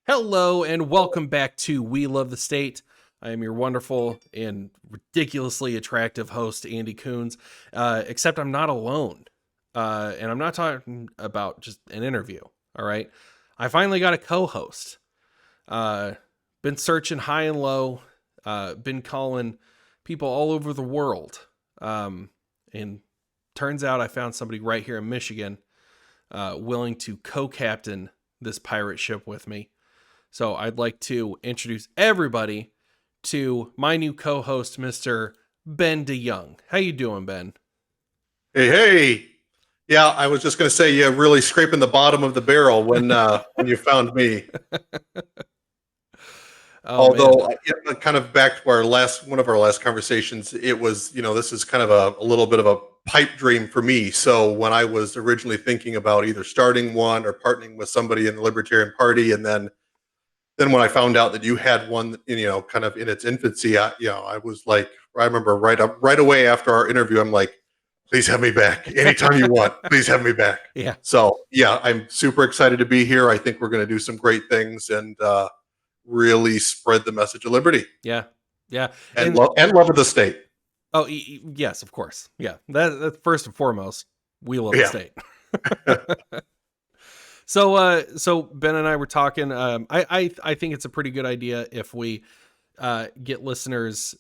Hello and welcome back to We Love the State. I am your wonderful and ridiculously attractive host, Andy Coons, except I'm not alone. And I'm not talking about just an interview, all right? I finally got a co-host. Been searching high and low, been calling people all over the world. And turns out I found somebody right here in Michigan willing to co-captain this pirate ship with me. So I'd like to introduce everybody to my new co-host, Mr. Ben DeJong. How you doing, Ben? Hey. Yeah, I was just going to say you're really scraping the bottom of the barrel when you found me. Although, kind of back to our one of our last conversations, it was, this is kind of a little bit of a pipe dream for me. So when I was originally thinking about either starting one or partnering with somebody in the Libertarian Party, and then when I found out that you had one, kind of in its infancy, I was like, I remember right away after our interview, I'm like, please have me back anytime you want. Please have me back. Yeah. So yeah, I'm super excited to be here. I think we're going to do some great things and really spread the message of liberty. Yeah. Yeah. And love of the state. Oh, yes, of course. Yeah. That's first and foremost, we love the state. So Ben and I were talking. I think it's a pretty good idea if we get listeners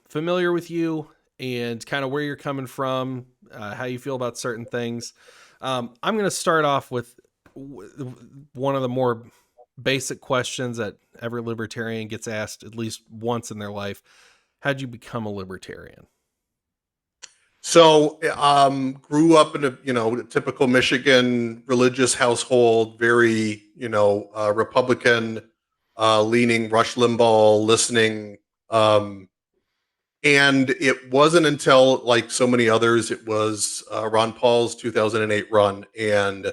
familiar with you and kind of where you're coming from, how you feel about certain things. I'm going to start off with one of the more basic questions that every libertarian gets asked at least once in their life. How'd you become a libertarian? So, grew up in a typical Michigan religious household, very, Republican, leaning, Rush Limbaugh, listening. And it wasn't until, like so many others, it was Ron Paul's 2008 run. And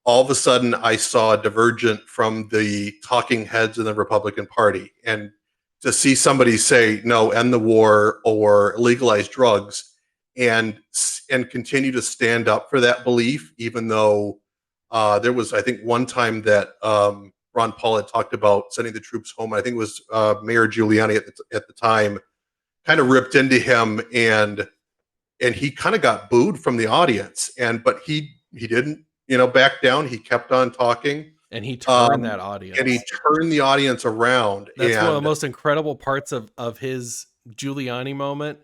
all of a sudden I saw a divergent from the talking heads in the Republican Party. And to see somebody say, no, end the war or legalize drugs, and continue to stand up for that belief, even though there was, I think, one time that Ron Paul had talked about sending the troops home. I think it was Mayor Giuliani at the time, kind of ripped into him, and he kind of got booed from the audience. But he didn't, back down. He kept on talking. And he turned that audience. And he turned the audience around. That's one of the most incredible parts of his Giuliani moment.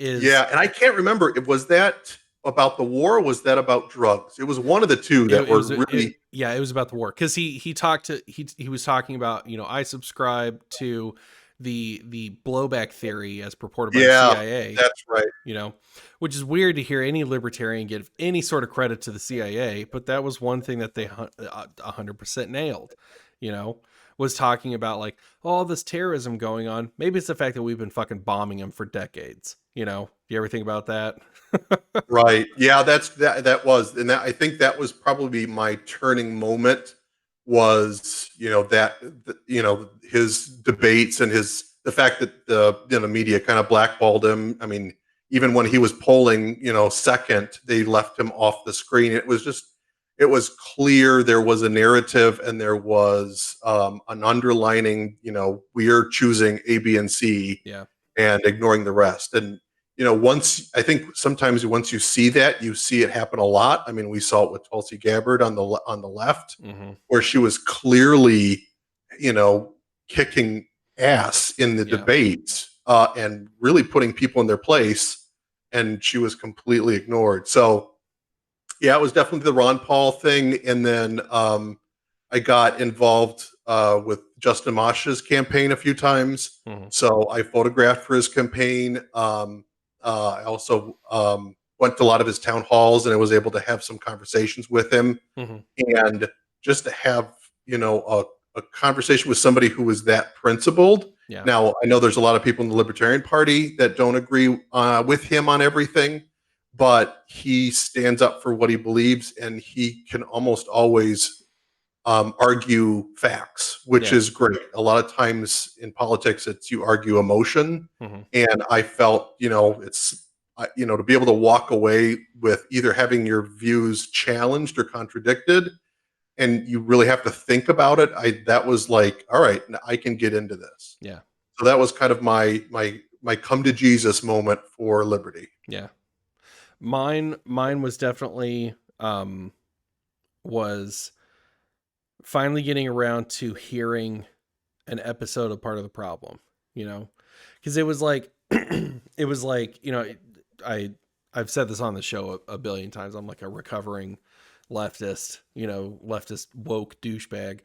Yeah, and I can't remember. Was that about the war or was that about drugs? It was one of the two that were really... it was about the war, because he was talking about, I subscribe to the blowback theory as purported by the CIA. That's right. Which is weird to hear any libertarian give any sort of credit to the CIA, but that was one thing that they 100% nailed, was talking about, like, all this terrorism going on. Maybe it's the fact that we've been fucking bombing them for decades. Do you ever think about that? Right. Yeah, that was, and I think that was probably my turning moment, was, his debates and the fact that the media kind of blackballed him. I mean, even when he was polling, second, they left him off the screen. It was clear there was a narrative, and there was an underlining, we're choosing A, B, and C, and ignoring the rest. And, I think sometimes once you see that, you see it happen a lot. I mean, we saw it with Tulsi Gabbard on the left, where she was clearly, kicking ass in the debates and really putting people in their place, and she was completely ignored. So, yeah, it was definitely the Ron Paul thing. And then I got involved with Justin Amash's campaign a few times. So I photographed for his campaign. I also went to a lot of his town halls, and I was able to have some conversations with him. And just to have, a conversation with somebody who was that principled. Yeah. Now, I know there's a lot of people in the Libertarian Party that don't agree with him on everything, but he stands up for what he believes, and he can almost always argue facts, which is great. A lot of times in politics, it's you argue emotion, and I felt, it's, to be able to walk away with either having your views challenged or contradicted, and you really have to think about it, that was like, all right, I can get into this. Yeah. So that was kind of my come to Jesus moment for liberty. Yeah. Mine was definitely was finally getting around to hearing an episode of Part of the Problem, because it was like it was like, I've said this on the show a billion times. I'm like a recovering leftist, leftist woke douchebag,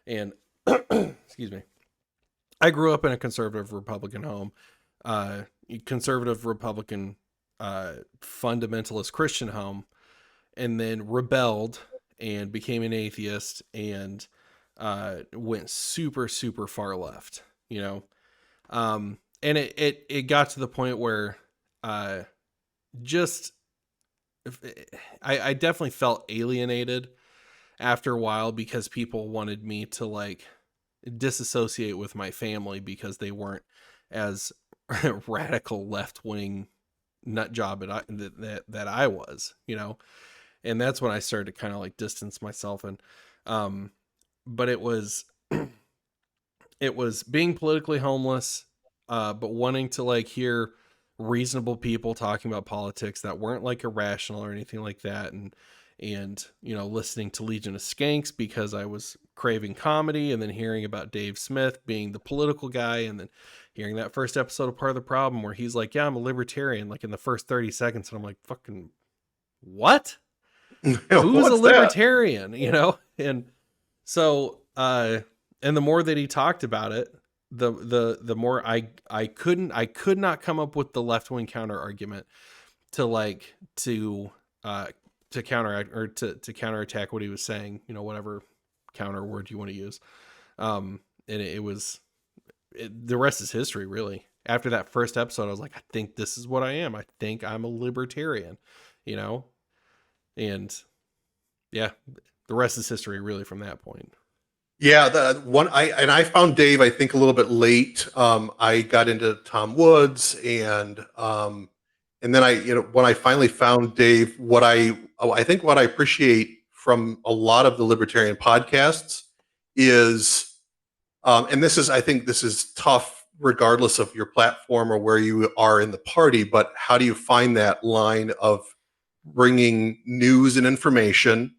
and excuse me. I grew up in a conservative Republican home, conservative Republican fundamentalist Christian home, and then rebelled and became an atheist and went super, super far left, and it got to the point where just I definitely felt alienated after a while, because people wanted me to like disassociate with my family because they weren't as radical left-wing nut job that I was, and that's when I started to kind of like distance myself. And but it was it was being politically homeless, but wanting to like hear reasonable people talking about politics that weren't like irrational or anything like that, and listening to Legion of Skanks because I was craving comedy, and then hearing about Dave Smith being the political guy, and then hearing that first episode of Part of the Problem where he's like, yeah, I'm a libertarian, like in the first 30 seconds, and I'm like, fucking what? Who's a libertarian? And so and the more that he talked about it, the more I could not come up with the left-wing counter argument to counteract or to counterattack what he was saying, whatever counter word you want to use. And the rest is history, really. After that first episode, I was like, I think this is what I am. I think I'm a libertarian, and yeah, the rest is history, really, from that point. Yeah, I found Dave, I think, a little bit late. I got into Tom Woods, and then when I finally found Dave, what I appreciate from a lot of the libertarian podcasts is, and I think this is tough regardless of your platform or where you are in the party, but how do you find that line of bringing news and information,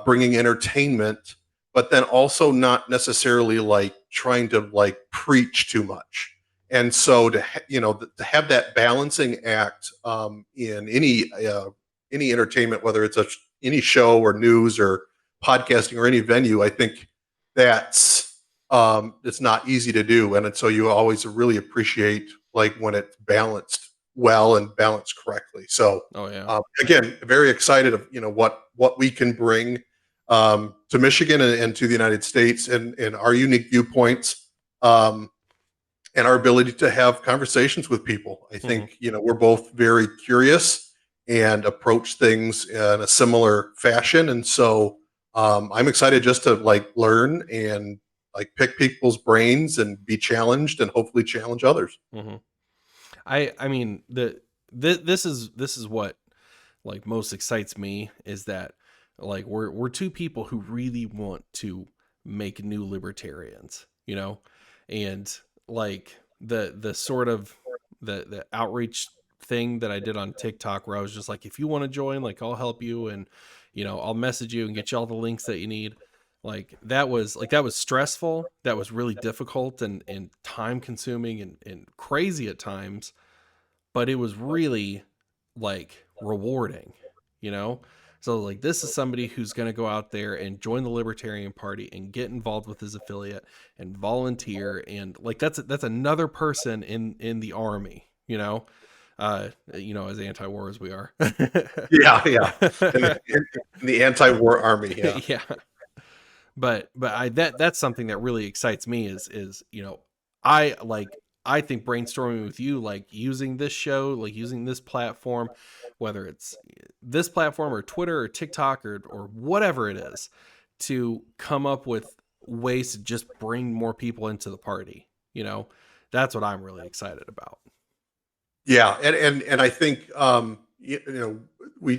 bringing entertainment, but then also not necessarily like trying to like preach too much. And so to have that balancing act in any entertainment, whether it's any show or news or podcasting or any venue, I think that's it's not easy to do. And so you always really appreciate like when it's balanced well and balanced correctly. So again, very excited of what we can bring to Michigan and to the United States, and our unique viewpoints, and our ability to have conversations with people. I think we're both very curious and approach things in a similar fashion, and so I'm excited just to like learn and like pick people's brains and be challenged and hopefully challenge others. I mean this is what like most excites me, is that like we're two people who really want to make new libertarians, and like the sort of the outreach thing that I did on TikTok, where I was just like, if you want to join, like I'll help you, and I'll message you and get you all the links that you need. Like that was stressful. That was really difficult and time consuming and crazy at times, but it was really like rewarding, So like this is somebody who's going to go out there and join the Libertarian Party and get involved with his affiliate and volunteer, and like that's another person in the army, as anti-war as we are. yeah. In the anti-war army. Yeah. Yeah. But that's something that really excites me is I think brainstorming with you, like using this show, like using this platform, whether it's this platform or Twitter or TikTok or whatever it is, to come up with ways to just bring more people into the party. That's what I'm really excited about. Yeah. And I think, we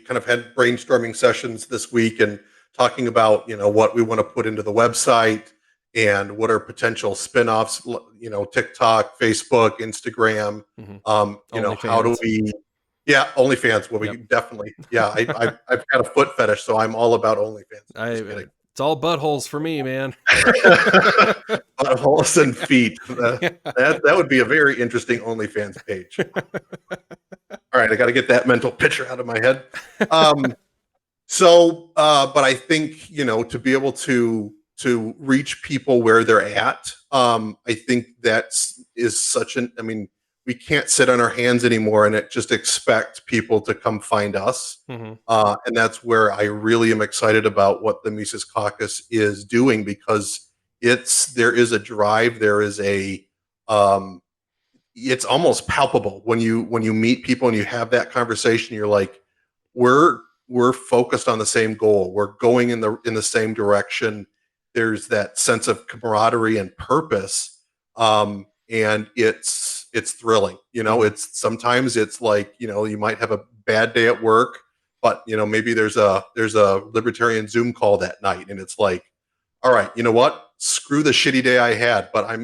kind of had brainstorming sessions this week and talking about, what we want to put into the website and what are potential spin-offs, TikTok, Facebook, Instagram. How do OnlyFans. we, yeah, OnlyFans. Well, we Yep. definitely, yeah, I've got a foot fetish, so I'm all about OnlyFans. Just kidding. It's all buttholes for me, man. Buttholes and feet. That would be a very interesting OnlyFans page. All right, I got to get that mental picture out of my head. But I think, to be able to reach people where they're at, I think is such an, we can't sit on our hands anymore and just expect people to come find us. And that's where I really am excited about what the Mises Caucus is doing, because there is a drive, there is it's almost palpable when you meet people and you have that conversation. You're like, we're focused on the same goal. We're going in the same direction. There's that sense of camaraderie and purpose, and it's thrilling. It's sometimes it's like, you might have a bad day at work, but maybe there's a libertarian Zoom call that night, and it's like, all right, you know what? Screw the shitty day I had, but I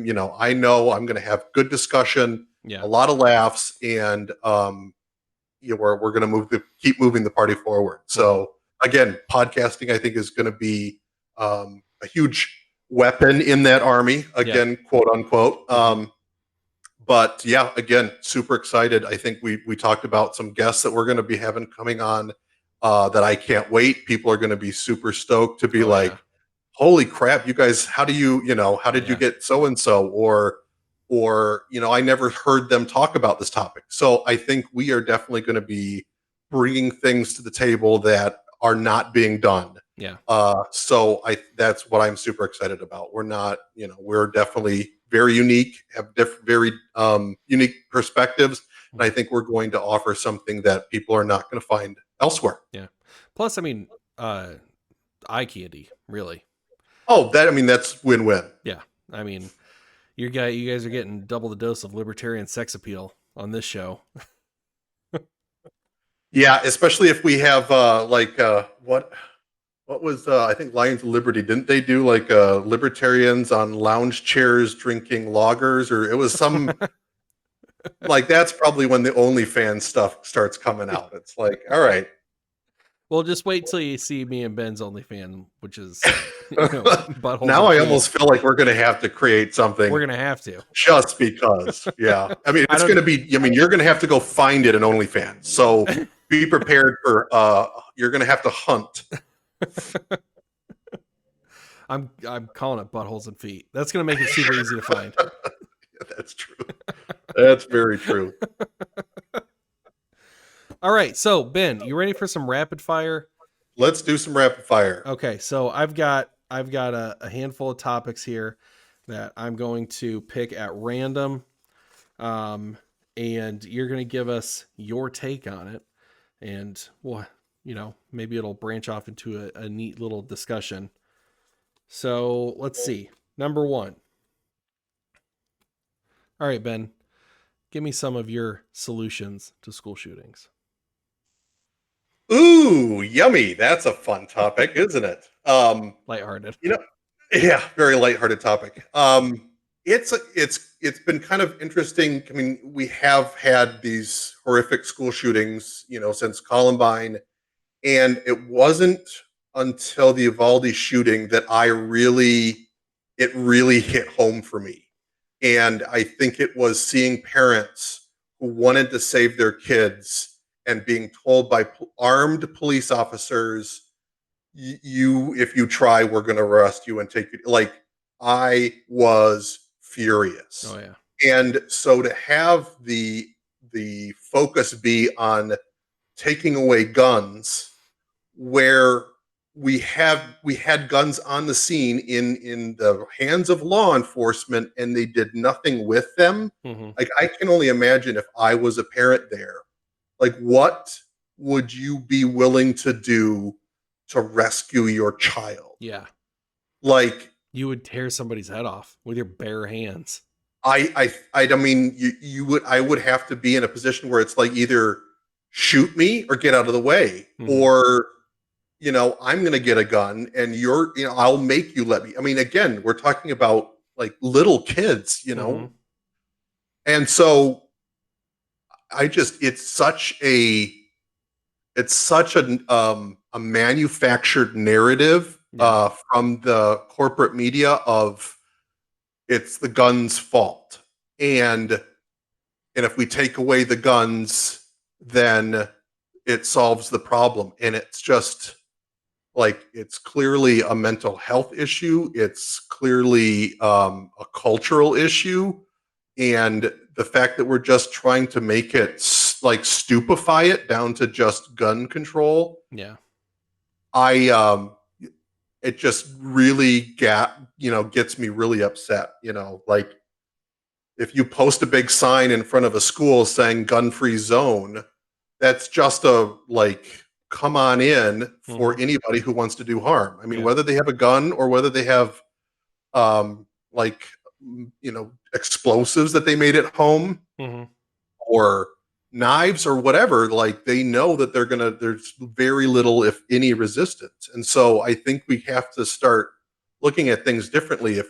know I'm going to have good discussion, a lot of laughs, and we're going to keep moving the party forward. So again, podcasting, I think, is going to be a huge weapon in that army, again, quote unquote. But yeah, again, super excited. I think we talked about some guests that we're going to be having coming on that I can't wait. People are going to be super stoked to be holy crap, you guys, how did you get so-and-so? Or I never heard them talk about this topic. So I think we are definitely going to be bringing things to the table that are not being done. So that's what I'm super excited about. We're not, we're definitely very unique, have very unique perspectives. And I think we're going to offer something that people are not going to find elsewhere. Yeah. Plus, eye candy, really. Oh, that's win-win. Yeah. You guys are getting double the dose of libertarian sex appeal on this show. Yeah, especially if we have what was I think Lions of Liberty, didn't they do libertarians on lounge chairs drinking lagers, or it was some that's probably when the OnlyFans stuff starts coming out. It's like, all right. Well, just wait till you see me and Ben's OnlyFans, which is butthole. Now I almost feel like we're going to have to create something. We're going to have to, just because. Yeah, it's going to be. You're going to have to go find it in OnlyFans. So be prepared for. You're going to have to hunt. I'm calling it buttholes and feet. That's going to make it super easy to find. Yeah, that's true. That's very true. All right, so Ben, you ready for some rapid fire? Let's do some rapid fire. Okay, so I've got a handful of topics here that I'm going to pick at random, and you're going to give us your take on it, and maybe it'll branch off into a neat little discussion. So let's see. Number 1. All right, Ben, give me some of your solutions to school shootings. Ooh, yummy. That's a fun topic, isn't it? Lighthearted. Yeah, very lighthearted topic. It's been kind of interesting. We have had these horrific school shootings, since Columbine, and it wasn't until the Uvalde shooting that it really hit home for me. And I think it was seeing parents who wanted to save their kids and being told by armed police officers, if you try, we're going to arrest you and take you. I was furious. Oh yeah. And so to have the focus be on taking away guns, where we had guns on the scene in the hands of law enforcement, and they did nothing with them. I can only imagine if I was a parent there. What would you be willing to do to rescue your child? Yeah. You would tear somebody's head off with your bare hands. I would have to be in a position where it's either shoot me or get out of the way, or I'm going to get a gun and I'll make you let me. I mean, again, we're talking about like little kids, Mm-hmm. and so I just, it's such a manufactured narrative Yeah. from the corporate media of it's the gun's fault. And if we take away the guns, then it solves the problem. And it's just like, it's clearly a mental health issue. It's clearly a cultural issue. And the fact that we're just trying to make it like stupefy it down to just gun control, Yeah. I it just really gets me really upset. Like if you post a big sign in front of a school saying gun free zone, that's just a like come on in for Mm-hmm. anybody who wants to do harm. I mean, Yeah. whether they have a gun or whether they have like explosives that they made at home Mm-hmm. or knives or whatever, like they know that there's very little if any resistance. And so I think we have to start looking at things differently. If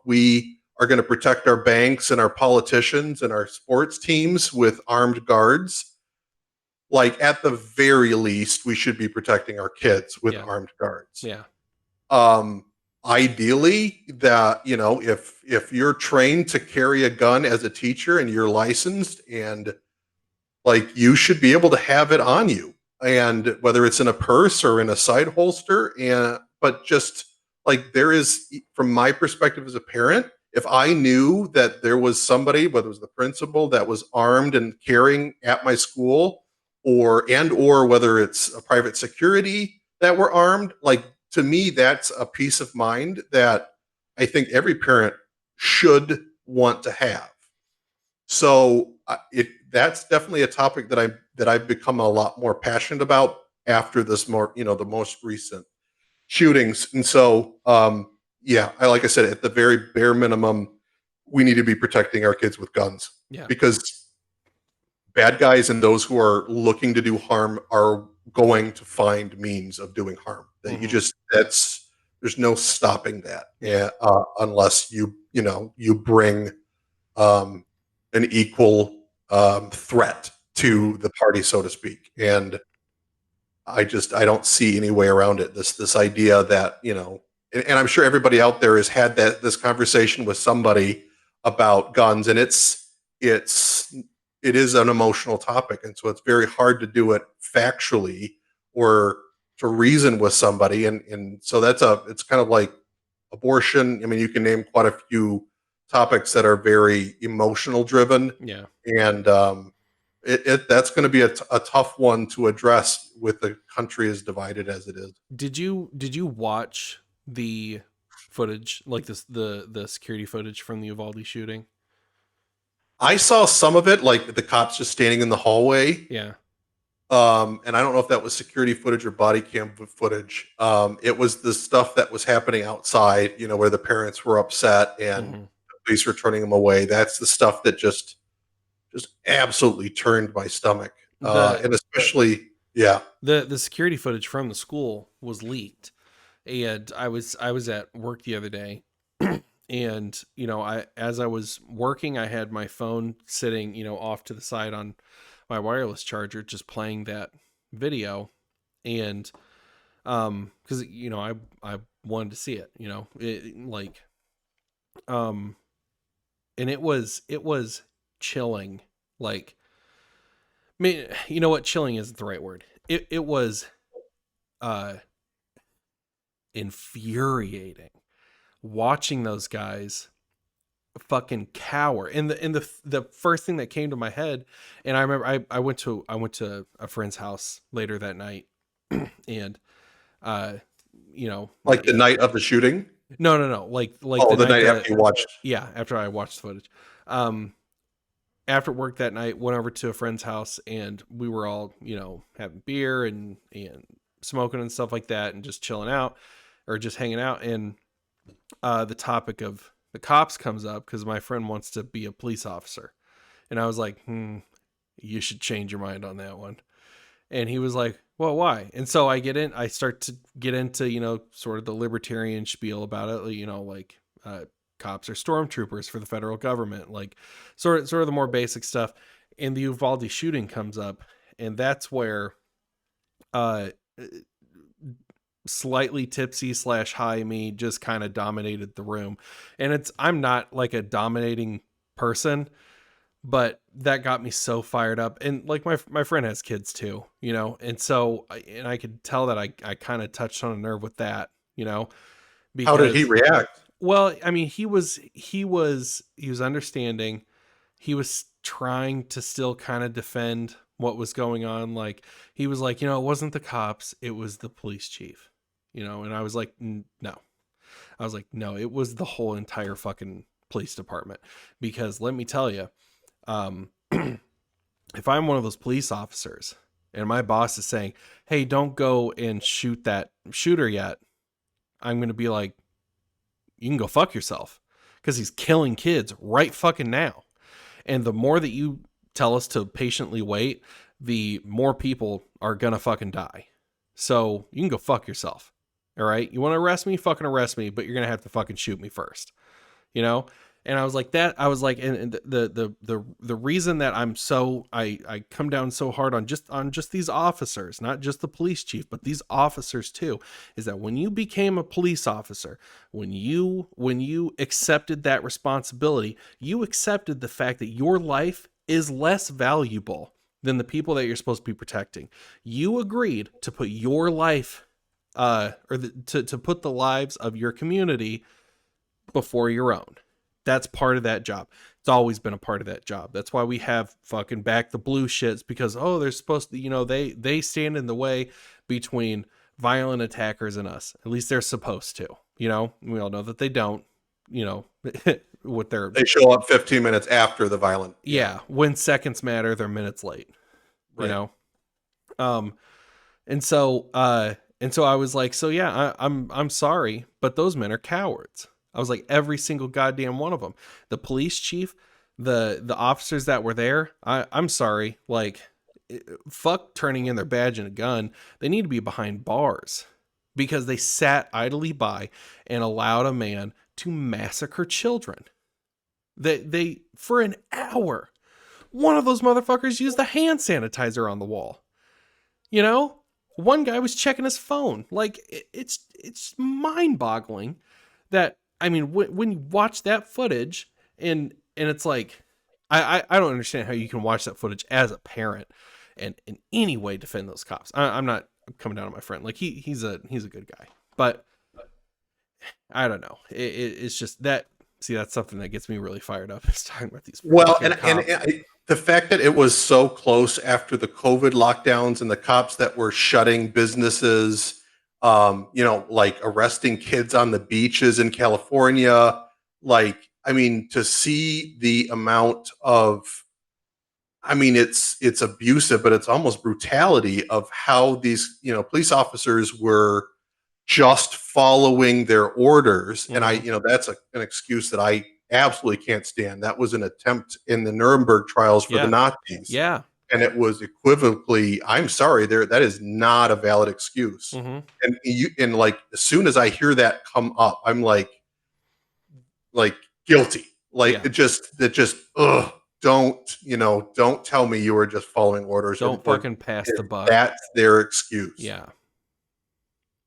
we are going to protect our banks and our politicians and our sports teams with armed guards, like at the very least we should be protecting our kids with Yeah. armed guards. Yeah. um Ideally, that if you're trained to carry a gun as a teacher and you're licensed, and like you should be able to have it on you, and whether it's in a purse or in a side holster. And but just like there is, from my perspective as a parent, if I knew that there was somebody, whether it was the principal, that was armed and carrying at my school, or whether it's a private security that were armed, like to me that's a peace of mind that I think every parent should want to have. So that's definitely a topic that I've become a lot more passionate about after this more the most recent shootings. And so yeah, like I said, at the very bare minimum, we need to be protecting our kids with guns, Yeah. because bad guys and those who are looking to do harm are going to find means of doing harm. That you Mm-hmm. just there's no stopping that. Yeah. Unless you bring um, an equal threat Mm-hmm. to the party, so to speak. Yeah. And I don't see any way around it. This idea that and I'm sure everybody out there has had this conversation with somebody about guns, and it's it is an emotional topic, and so it's very hard to do it factually or to reason with somebody. And so it's kind of like abortion. I mean, you can name quite a few topics that are very emotional driven, Yeah. and that's going to be a tough one to address with the country as divided as it is. Did you watch the footage, like the security footage from the Uvalde shooting? I saw some of it, like the cops just standing in the hallway. Yeah. And I don't know if that was security footage or body cam footage. It was the stuff that was happening outside, where the parents were upset and Mm-hmm. the police were turning them away. That's the stuff that just absolutely turned my stomach. The And especially, yeah. the security footage from the school was leaked, and I was at work the other day, and I as I was working, I had my phone sitting off to the side on my wireless charger, just playing that video, and because I wanted to see it, like um and it was chilling. Like, I mean, you know what, chilling isn't the right word. It was uh infuriating watching those guys fucking cower. And the first thing that came to my head, and I remember I went to a friend's house later that night, and uh Like the night of the shooting. no, like Oh, the the night night that, after you watched. yeah, after I watched the footage. um After work that night, went over to a friend's house, and we were all having beer and smoking and stuff like that, and just chilling out, or just hanging out. And the topic of the cops comes up because my friend wants to be a police officer, and I was like, you should change your mind on that one. And he was like, well, why? And so I start to get into, you know, sort of the libertarian spiel about it, you know, like, cops are stormtroopers for the federal government, like sort of the more basic stuff. And the Uvalde shooting comes up, and that's where, uh, slightly tipsy / high me just kind of dominated the room. And I'm not like a dominating person, but that got me so fired up. And like my friend has kids too, you know, and so I could tell that I kind of touched on a nerve with that, you know, How did he because, react? well, I mean, he was understanding. He was trying to still kind of defend what was going on. Like, he was like, you know, it wasn't the cops, it was the police chief, you know. And I was like, no. I was like, no, it was the whole entire fucking police department. Because let me tell you, if I'm one of those police officers and my boss is saying, hey, don't go and shoot that shooter yet, I'm going to be like, you can go fuck yourself, because he's killing kids right fucking now. And the more that you tell us to patiently wait, the more people are going to fucking die. So you can go fuck yourself. All right. You want to arrest me? Fucking arrest me, but you're going to have to fucking shoot me first, you know? And I was like that. I was like, and the reason that I come down so hard on just these officers, not just the police chief, but these officers too, is that when you became a police officer, when you accepted that responsibility, you accepted the fact that your life is less valuable than the people that you're supposed to be protecting. You agreed to put your life, to put the lives of your community before your own. That's part of that job. It's always been a part of that job. That's why we have fucking back the blue shits, because, oh, they're supposed to, you know, they stand in the way between violent attackers and us. At least they're supposed to, you know. We all know that they don't, you know, with their, They show up 15 minutes after the violent. yeah, when seconds matter, they're minutes late, you Right. know. And so I was like, so yeah, I'm sorry, but those men are cowards. I was like, every single goddamn one of them. The police chief, the officers that were there, I'm sorry, like, fuck turning in their badge and a gun. They need to be behind bars, because they sat idly by and allowed a man to massacre children. They for an hour. One of those motherfuckers used the hand sanitizer on the wall. You know? One guy was checking his phone. Like, it's mind-boggling that, I mean, when you watch that footage, and it's like, I don't understand how you can watch that footage as a parent and in any way defend those cops. I'm not coming down on my friend. Like, he's a good guy, but I don't know. It's just that. See, that's something that gets me really fired up. Is talking about these. Well, cops. the fact that it was so close after the COVID lockdowns and the cops that were shutting businesses, you know, like arresting kids on the beaches in California, like, I mean, to see the amount of, I mean, it's abusive, but it's almost brutality of how these, you know, police officers were just following their orders. And I, you know, that's an excuse that I absolutely can't stand. That was an attempt in the Nuremberg trials for the Nazis. Yeah. And it was equivocally, I'm sorry, that is not a valid excuse. And like, as soon as I hear that come up, I'm like guilty. Like, it just, ugh, don't tell me you were just following orders. Don't fucking pass the buck. That's their excuse. Yeah.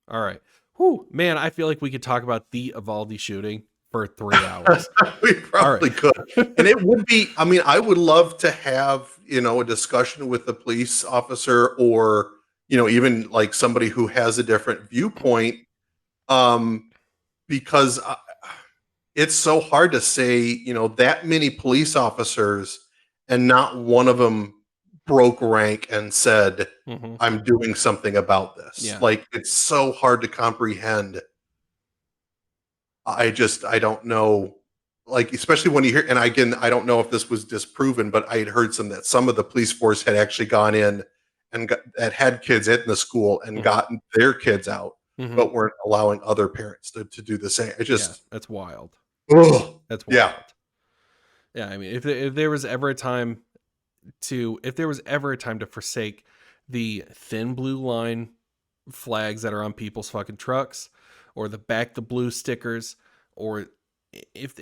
All right. Whew, man, I feel like we could talk about the Uvalde shooting for 3 hours. We probably could. And it would be, I mean, I would love to have, you know, a discussion with the police officer, or, you know, even like somebody who has a different viewpoint, because it's so hard to say, you know, that many police officers and not one of them broke rank and said, I'm doing something about this. Yeah. Like, it's so hard to comprehend. I don't know, like, especially when you hear, and again, I don't know if this was disproven, but I had heard that some of the police force had actually gone in and that had kids in the school and gotten their kids out, but weren't allowing other parents to do the same. It just, that's wild. Ugh. That's wild. Yeah. I mean, if there was ever a time to forsake the thin blue line flags that are on people's fucking trucks, or the back the blue stickers, or if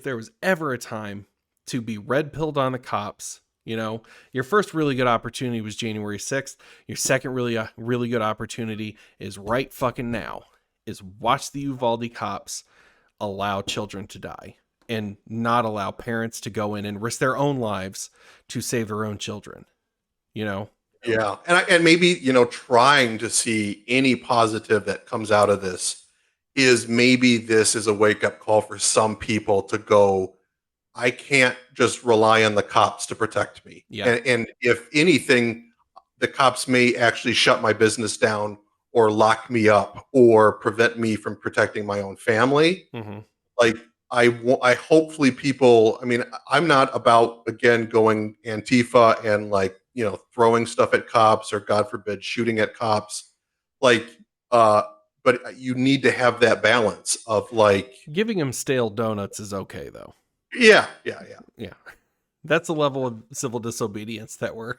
there was ever a time to be red pilled on the cops, you know, your first really good opportunity was January 6th. Your second really good opportunity is right fucking now, is watch the Uvalde cops allow children to die and not allow parents to go in and risk their own lives to save their own children, you know? Yeah. And maybe, you know, trying to see any positive that comes out of this is maybe this is a wake up call for some people to go, I can't just rely on the cops to protect me. Yeah. And if anything, the cops may actually shut my business down or lock me up or prevent me from protecting my own family. Mm-hmm. Like I hopefully people, I mean, I'm not about, again, going Antifa and like, you know, throwing stuff at cops or God forbid shooting at cops. Like, but you need to have that balance of like Giving them stale donuts is okay though. Yeah. That's a level of civil disobedience that we're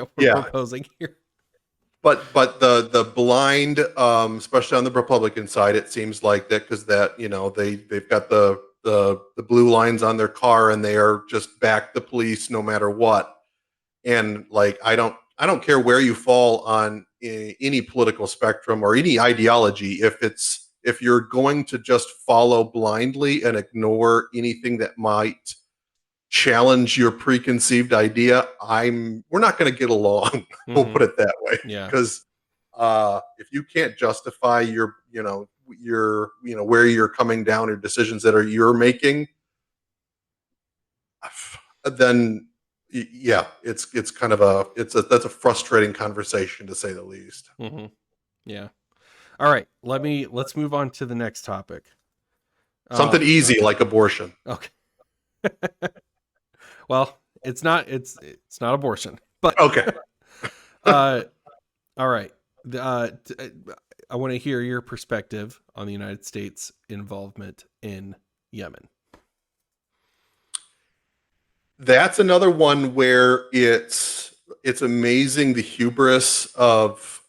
proposing here. But the blind, especially on the Republican side, it seems like that, because that, you know, they've got the blue lines on their car and they are just back the police no matter what. And like I don't care where you fall on any political spectrum or any ideology. If you're going to just follow blindly and ignore anything that might challenge your preconceived idea, we're not going to get along. We'll put it that way. Yeah. Because if you can't justify your where you're coming down or decisions that you're making, then yeah, it's kind of that's a frustrating conversation to say the least. Mm-hmm. Yeah. All right, let's move on to the next topic. Something easy like abortion. Okay. Well, it's not abortion, but okay. All right. I want to hear your perspective on the United States involvement in Yemen. That's another one where it's amazing the hubris of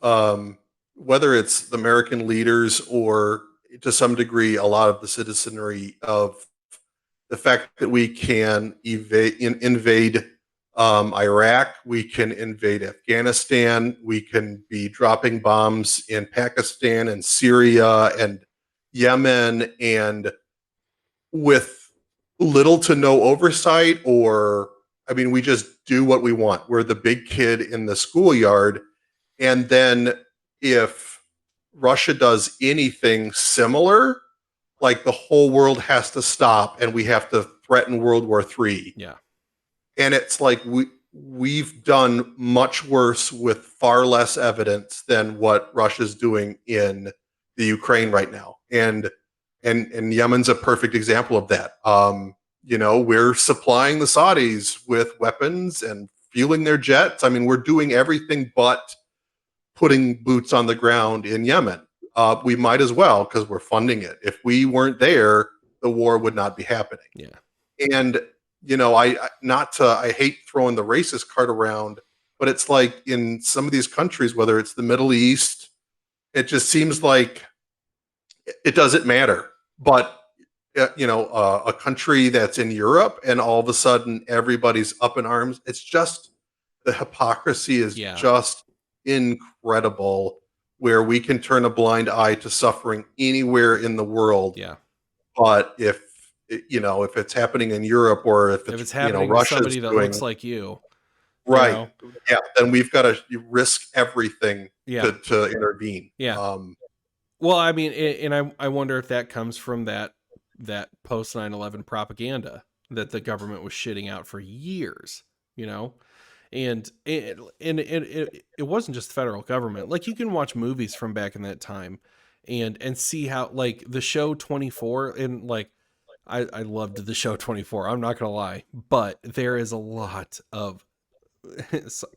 whether it's the American leaders or to some degree a lot of the citizenry, of the fact that we can invade Iraq, we can invade Afghanistan, we can be dropping bombs in Pakistan and Syria and Yemen, and with little to no oversight, or I mean, we just do what we want. We're the big kid in the schoolyard. And then if Russia does anything similar, like the whole world has to stop and we have to threaten World War III. Yeah. And it's like we've done much worse with far less evidence than what Russia's doing in the Ukraine right now. And Yemen's a perfect example of that. You know, we're supplying the Saudis with weapons and fueling their jets. I mean, we're doing everything but putting boots on the ground in Yemen. We might as well, because we're funding it. If we weren't there, the war would not be happening. Yeah. And, you know, I hate throwing the racist card around, but it's like in some of these countries, whether it's the Middle East, it just seems like it doesn't matter. But, you know, a country that's in Europe and all of a sudden everybody's up in arms. It's just, the hypocrisy is just incredible, where we can turn a blind eye to suffering anywhere in the world. Yeah. But if it's happening in Europe, or if it's happening to somebody that looks like you, right? You know? Yeah, then we've got to risk everything to intervene. Yeah. Well, I mean, and I wonder if that comes from that post 9/11 propaganda that the government was shitting out for years, you know. And it wasn't just the federal government. Like, you can watch movies from back in that time and see how, like, the show 24, and like I loved the show 24, I'm not gonna lie, but there is a lot of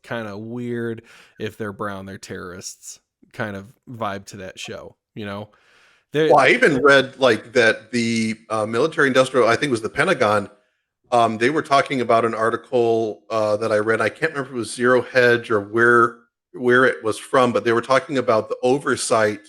kind of weird, if they're brown they're terrorists kind of vibe to that show, you know. Well, I even read like that the military industrial, I think it was the Pentagon, They were talking about an article that I read. I can't remember if it was Zero Hedge or where it was from, but they were talking about the oversight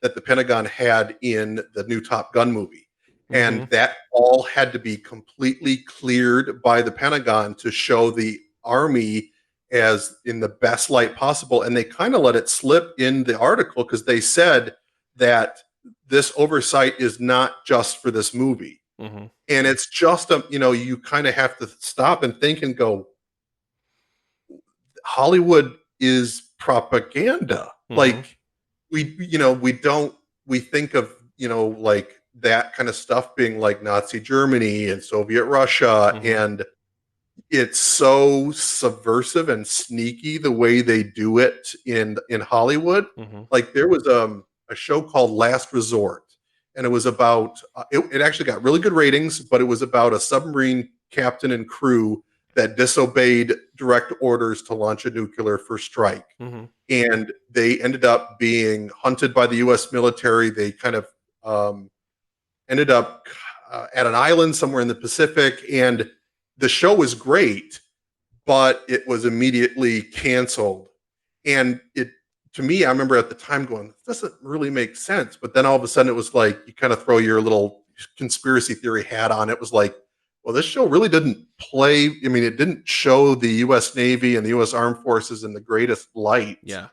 that the Pentagon had in the new Top Gun movie. Mm-hmm. And that all had to be completely cleared by the Pentagon to show the Army as in the best light possible. And they kind of let it slip in the article because they said that this oversight is not just for this movie. Mm-hmm. And it's just a, you kind of have to stop and think and go, Hollywood is propaganda. Mm-hmm. Like we think of, like that kind of stuff being like Nazi Germany and Soviet Russia. Mm-hmm. And it's so subversive and sneaky the way they do it in Hollywood. Mm-hmm. Like there was a show called Last Resort, and it was about it actually got really good ratings, but it was about a submarine captain and crew that disobeyed direct orders to launch a nuclear first strike. Mm-hmm. And they ended up being hunted by the US military. They kind of ended up at an island somewhere in the Pacific. And the show was great, but it was immediately canceled. And it, to me, I remember at the time going, this doesn't really make sense. But then all of a sudden it was like, you kind of throw your little conspiracy theory hat on. It was like, well, this show really didn't play. I mean, it didn't show the US Navy and the US Armed Forces in the greatest light. Yeah.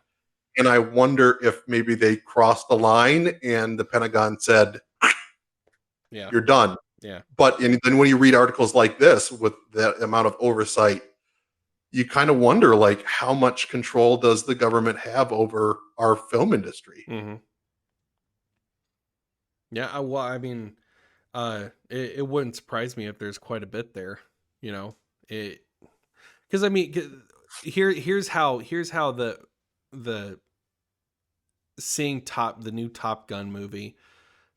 And I wonder if maybe they crossed the line and the Pentagon said, Yeah. you're done. Yeah. But then when you read articles like this with that amount of oversight, you kind of wonder, like, how much control does the government have over our film industry? Mm-hmm. Yeah. Well, I mean, it wouldn't surprise me if there's quite a bit there, it, because I mean, here's how the seeing the new Top Gun movie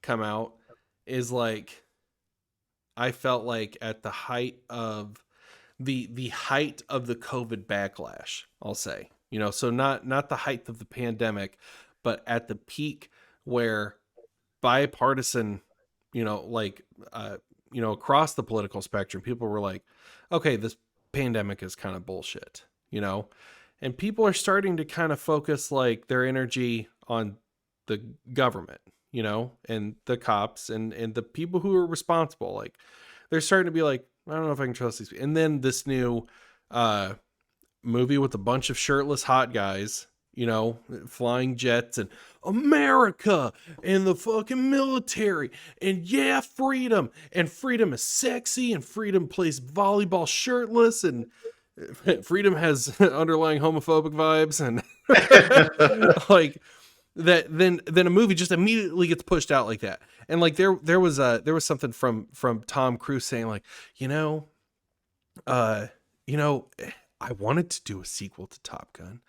come out is like, I felt like at the height of the height of the COVID backlash, I'll say, so not the height of the pandemic, but at the peak where bipartisan, like, across the political spectrum, people were like, okay, this pandemic is kind of bullshit, and people are starting to kind of focus like their energy on the government, and the cops and the people who are responsible. Like, they're starting to be like, I don't know if I can trust these people. And then this new movie with a bunch of shirtless hot guys, flying jets and America and the fucking military and yeah, freedom, and freedom is sexy and freedom plays volleyball shirtless and freedom has underlying homophobic vibes and like that. Then a movie just immediately gets pushed out like that. And like there was something from Tom Cruise saying like, I wanted to do a sequel to Top Gun,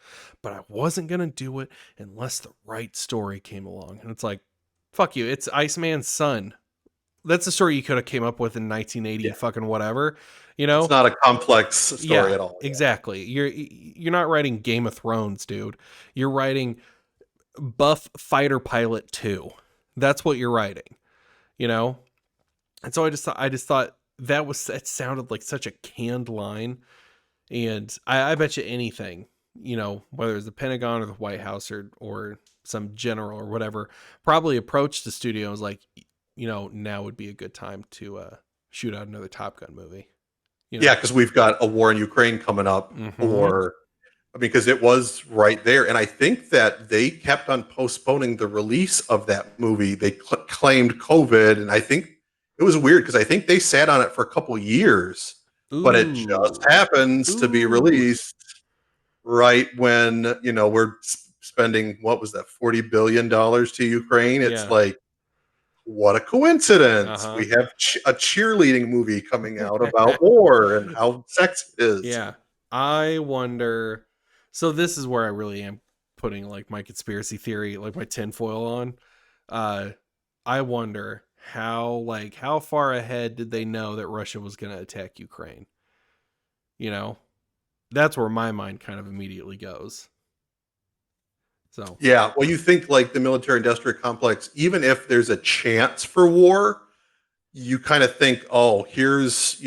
but I wasn't going to do it unless the right story came along. And it's like, fuck you. It's Iceman's son. That's the story you could have came up with in 1980, fucking whatever, It's not a complex story at all. Exactly. You're not writing Game of Thrones, dude. You're writing Buff Fighter Pilot 2. That's what you're writing, And so I just thought that sounded like such a canned line. And I bet you anything, whether it's the Pentagon or the White House or some general or whatever, probably approached the studio and was like, now would be a good time to shoot out another Top Gun movie. Yeah, because we've got a war in Ukraine coming up, because it was right there. And I think that they kept on postponing the release of that movie. They claimed COVID. And I think it was weird because I think they sat on it for a couple years. But it just happens to be released right when, we're spending, what was that, $40 billion to Ukraine. It's like, what a coincidence. We have a cheerleading movie coming out about war and how sex is. Yeah. I wonder. So this is where I really am putting like my conspiracy theory, like my tinfoil on. I wonder how far ahead did they know that Russia was going to attack Ukraine? That's where my mind kind of immediately goes. So, yeah, well, you think like the military industrial complex, even if there's a chance for war, you kind of think, oh, here's,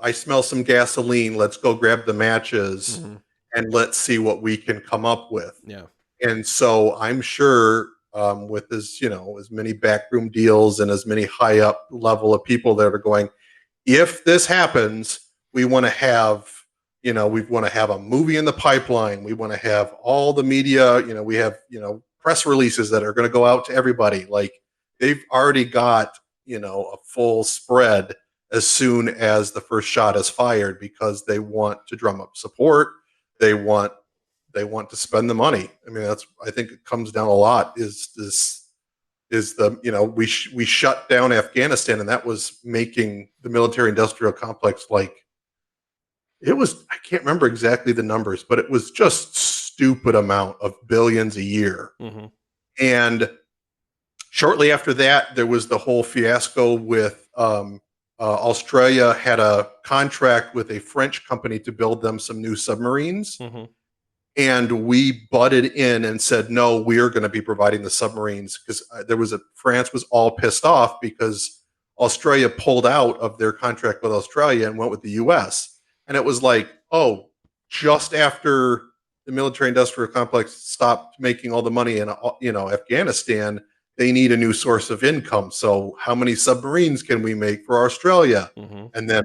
I smell some gasoline. Let's go grab the matches Mm-hmm. and let's see what we can come up with. Yeah. And so I'm sure with as many backroom deals and as many high up level of people that are going, if this happens, we want to have, we want to have a movie in the pipeline. We want to have all the media, we have, press releases that are going to go out to everybody. Like they've already got, a full spread as soon as the first shot is fired because they want to drum up support. They want to spend the money. I mean, I think it comes down a lot is the, we shut down Afghanistan, and that was making the military industrial complex I can't remember exactly the numbers, but it was just stupid amount of billions a year. Mm-hmm. And shortly after that, there was the whole fiasco with Australia had a contract with a French company to build them some new submarines. Mm-hmm. And we butted in and said, no, we are going to be providing the submarines because France was all pissed off because Australia pulled out of their contract with Australia and went with the US. And it was like, oh, just after the military industrial complex stopped making all the money in, Afghanistan, they need a new source of income. So how many submarines can we make for Australia? Mm-hmm. And then,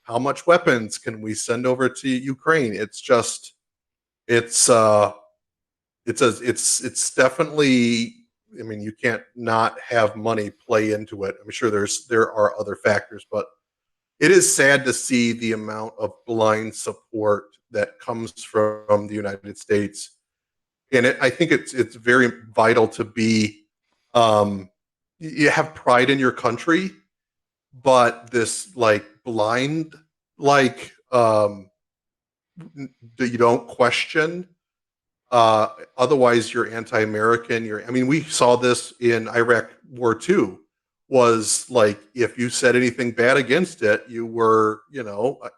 how much weapons can we send over to Ukraine? It's just, it's definitely, I mean, you can't not have money play into it. I'm sure there are other factors, but it is sad to see the amount of blind support that comes from the United States. And I think it's very vital to be, you have pride in your country, but this blind, that you don't question. Otherwise, you're anti-American. We saw this in Iraq War II. Was like if you said anything bad against it, you were,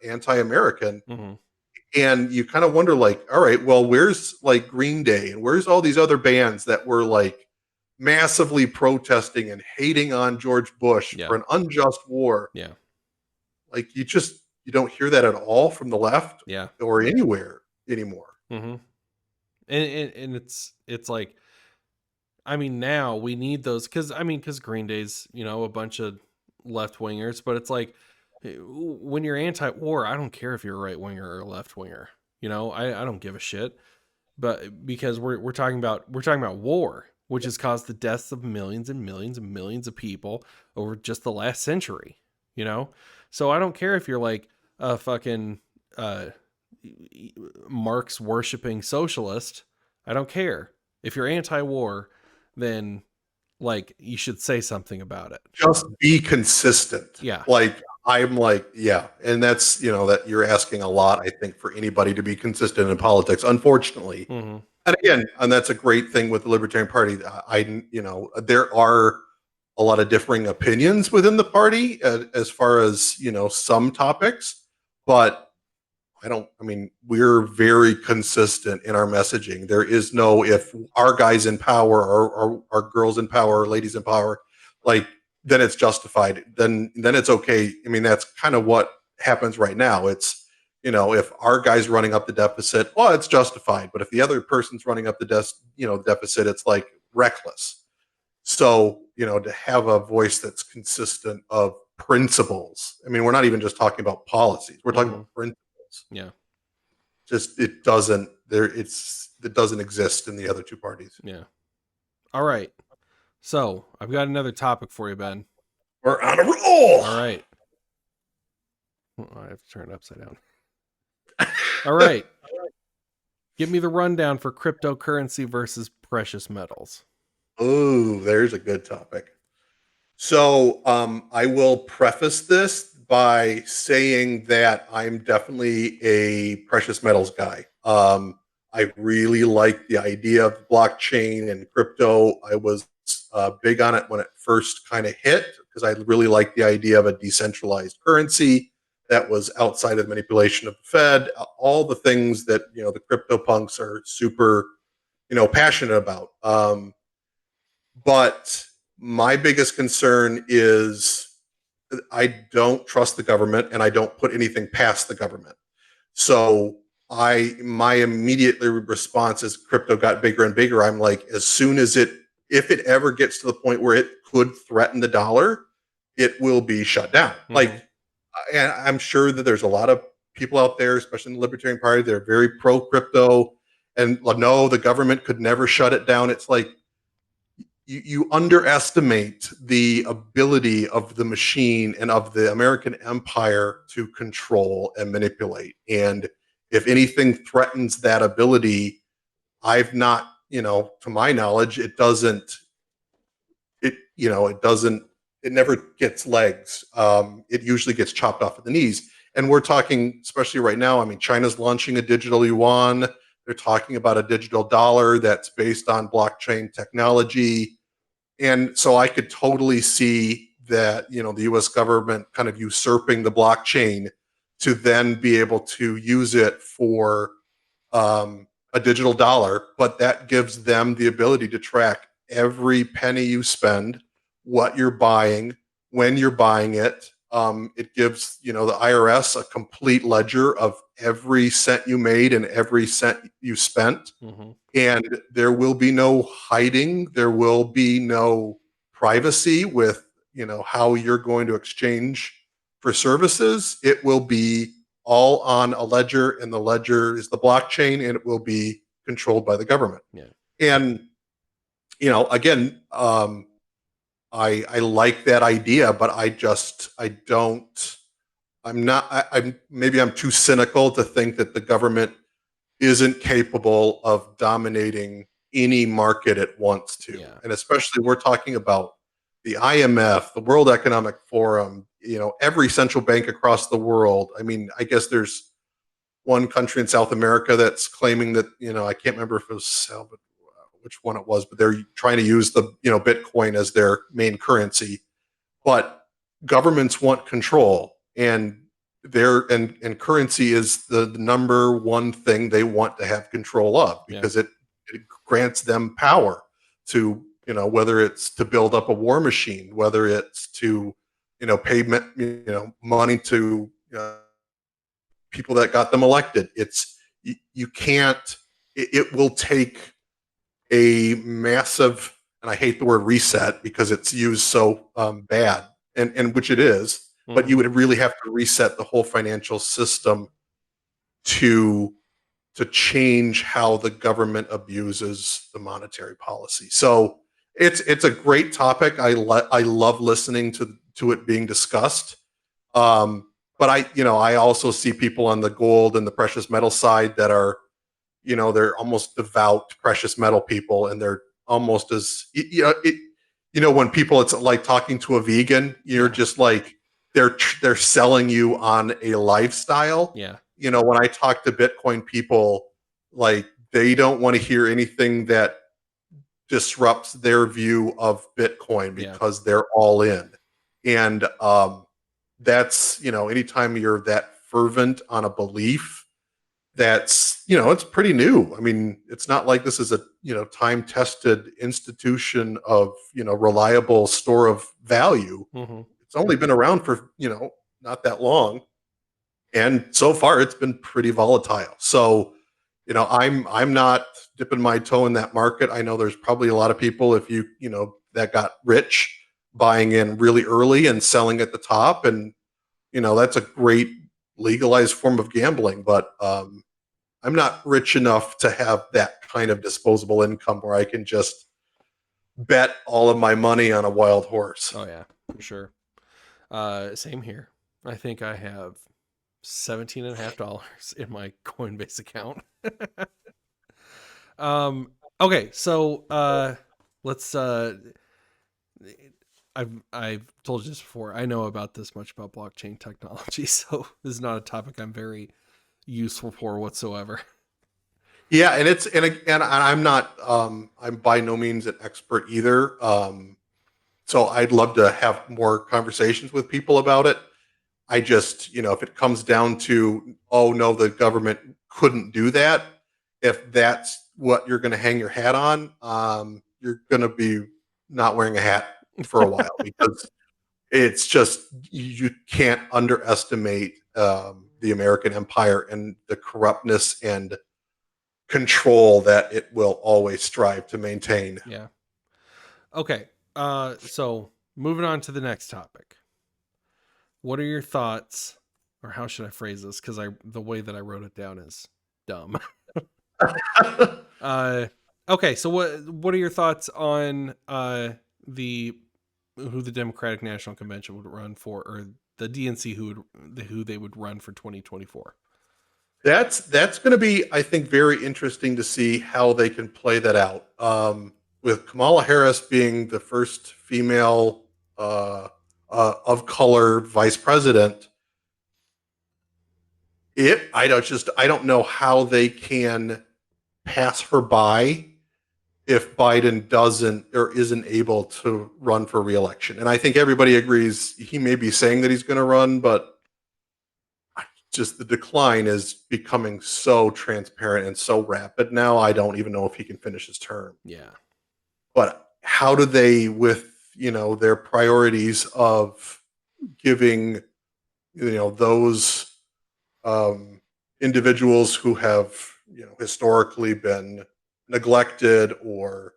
anti-American. Mm-hmm. And you kind of wonder, all right, well, where's Green Day and where's all these other bands that were massively protesting and hating on George Bush for an unjust war? Yeah. You don't hear that at all from the left, or anywhere anymore. Mm-hmm. And it's like, now we need those because Green Day's, a bunch of left wingers, but it's like when you're anti-war, I don't care if you're a right winger or a left winger. I don't give a shit. But because we're talking about war, which has caused the deaths of millions and millions and millions of people over just the last century. So I don't care if you're like a fucking Marx worshipping socialist. I don't care. If you're anti-war, then you should say something about it. Just be consistent. Yeah. And that's, that you're asking a lot, I think, for anybody to be consistent in politics, unfortunately. Mm-hmm. And again, that's a great thing with the Libertarian Party. There are a lot of differing opinions within the party as far as, some topics, but we're very consistent in our messaging. There is no, if our guys in power or our girls in power or ladies in power, then it's justified. Then it's okay. That's kind of what happens right now. It's, if our guy's running up the deficit, well, it's justified. But if the other person's running up the deficit, it's reckless. So, to have a voice that's consistent of principles. We're not even just talking about policies. We're talking about principles. Yeah. Just it doesn't exist in the other two parties. Yeah. All right. So I've got another topic for you, Ben. We're on a roll. All right. I have to turn it upside down. All right. Give me the rundown for cryptocurrency versus precious metals. Oh, there's a good topic. So I will preface this by saying that I'm definitely a precious metals guy. I really like the idea of blockchain and crypto. I was big on it when it first kind of hit because I really like the idea of a decentralized currency that was outside of the manipulation of the Fed. All the things that the crypto punks are super passionate about. But my biggest concern is I don't trust the government, and I don't put anything past the government. So my immediate response as crypto got bigger and bigger, I'm like, as soon as if it ever gets to the point where it could threaten the dollar, it will be shut down. Mm-hmm. Like, and I'm sure that there's a lot of people out there, especially in the Libertarian Party, they're very pro crypto, and no, the government could never shut it down. It's like, you underestimate the ability of the machine and of the American empire to control and manipulate. And if anything threatens that ability, I've not, to my knowledge, it never gets legs. It usually gets chopped off at the knees. And we're talking, especially right now, I mean, China's launching a digital yuan. They're talking about a digital dollar that's based on blockchain technology. And so I could totally see that, the US government kind of usurping the blockchain to then be able to use it for a digital dollar. But that gives them the ability to track every penny you spend, what you're buying, when you're buying it. It gives, the IRS a complete ledger of every cent you made and every cent you spent. Mm-hmm. And there will be no hiding. There will be no privacy with, how you're going to exchange for services. It will be all on a ledger, and the ledger is the blockchain, and it will be controlled by the government. Yeah. And, again, I like that idea, but maybe I'm too cynical to think that the government isn't capable of dominating any market it wants to. Yeah. And especially we're talking about the IMF, the World Economic Forum, every central bank across the world. I mean, I guess there's one country in South America that's claiming that, I can't remember if it was which one it was, but they're trying to use the, Bitcoin as their main currency. But governments want control, and and currency is the number one thing they want to have control of, because it grants them power to, whether it's to build up a war machine, whether it's to, pay, money to people that got them elected. You can't, it will take a massive, and I hate the word reset because it's used so bad, and which it is, but you would really have to reset the whole financial system to change how the government abuses the monetary policy. So it's a great topic. I love listening to it being discussed. But I also see people on the gold and the precious metal side that are, they're almost devout precious metal people, and they're almost as, when people, it's like talking to a vegan, you're just like, they're selling you on a lifestyle. Yeah. When I talk to Bitcoin people, like, they don't want to hear anything that disrupts their view of Bitcoin, because they're all in. And that's, anytime you're that fervent on a belief, that's, it's pretty new. I mean, it's not like this is a, time-tested institution of, reliable store of value. Mm-hmm. It's only been around for, not that long. And so far it's been pretty volatile. So, I'm not dipping my toe in that market. I know there's probably a lot of people, if that got rich buying in really early and selling at the top. And, that's a great legalized form of gambling. But I'm not rich enough to have that kind of disposable income where I can just bet all of my money on a wild horse. Oh yeah, for sure. Same here. I think I have $17.50 in my Coinbase account. Okay, so let's I've told you this before. I know about this much about blockchain technology, so this is not a topic I'm very useful for whatsoever. Yeah, and I'm not I'm by no means an expert either. So I'd love to have more conversations with people about it. I just, if it comes down to, oh no, the government couldn't do that, if that's what you're going to hang your hat on, you're going to be not wearing a hat for a while, because it's just, you can't underestimate the American empire and the corruptness and control that it will always strive to maintain. Yeah. Okay. So moving on to the next topic. What are your thoughts, or how should I phrase this? Because the way that I wrote it down is dumb. Okay, so what are your thoughts on the who the Democratic National Convention would run for, or the DNC who they would run for 2024? That's going to be, I think, very interesting to see how they can play that out. With Kamala Harris being the first female of color vice president, I don't know how they can pass her by if Biden doesn't or isn't able to run for reelection. And I think everybody agrees he may be saying that he's going to run, but just the decline is becoming so transparent and so rapid now. I don't even know if he can finish his term. Yeah. But how do they, with, their priorities of giving, those individuals who have, historically been neglected or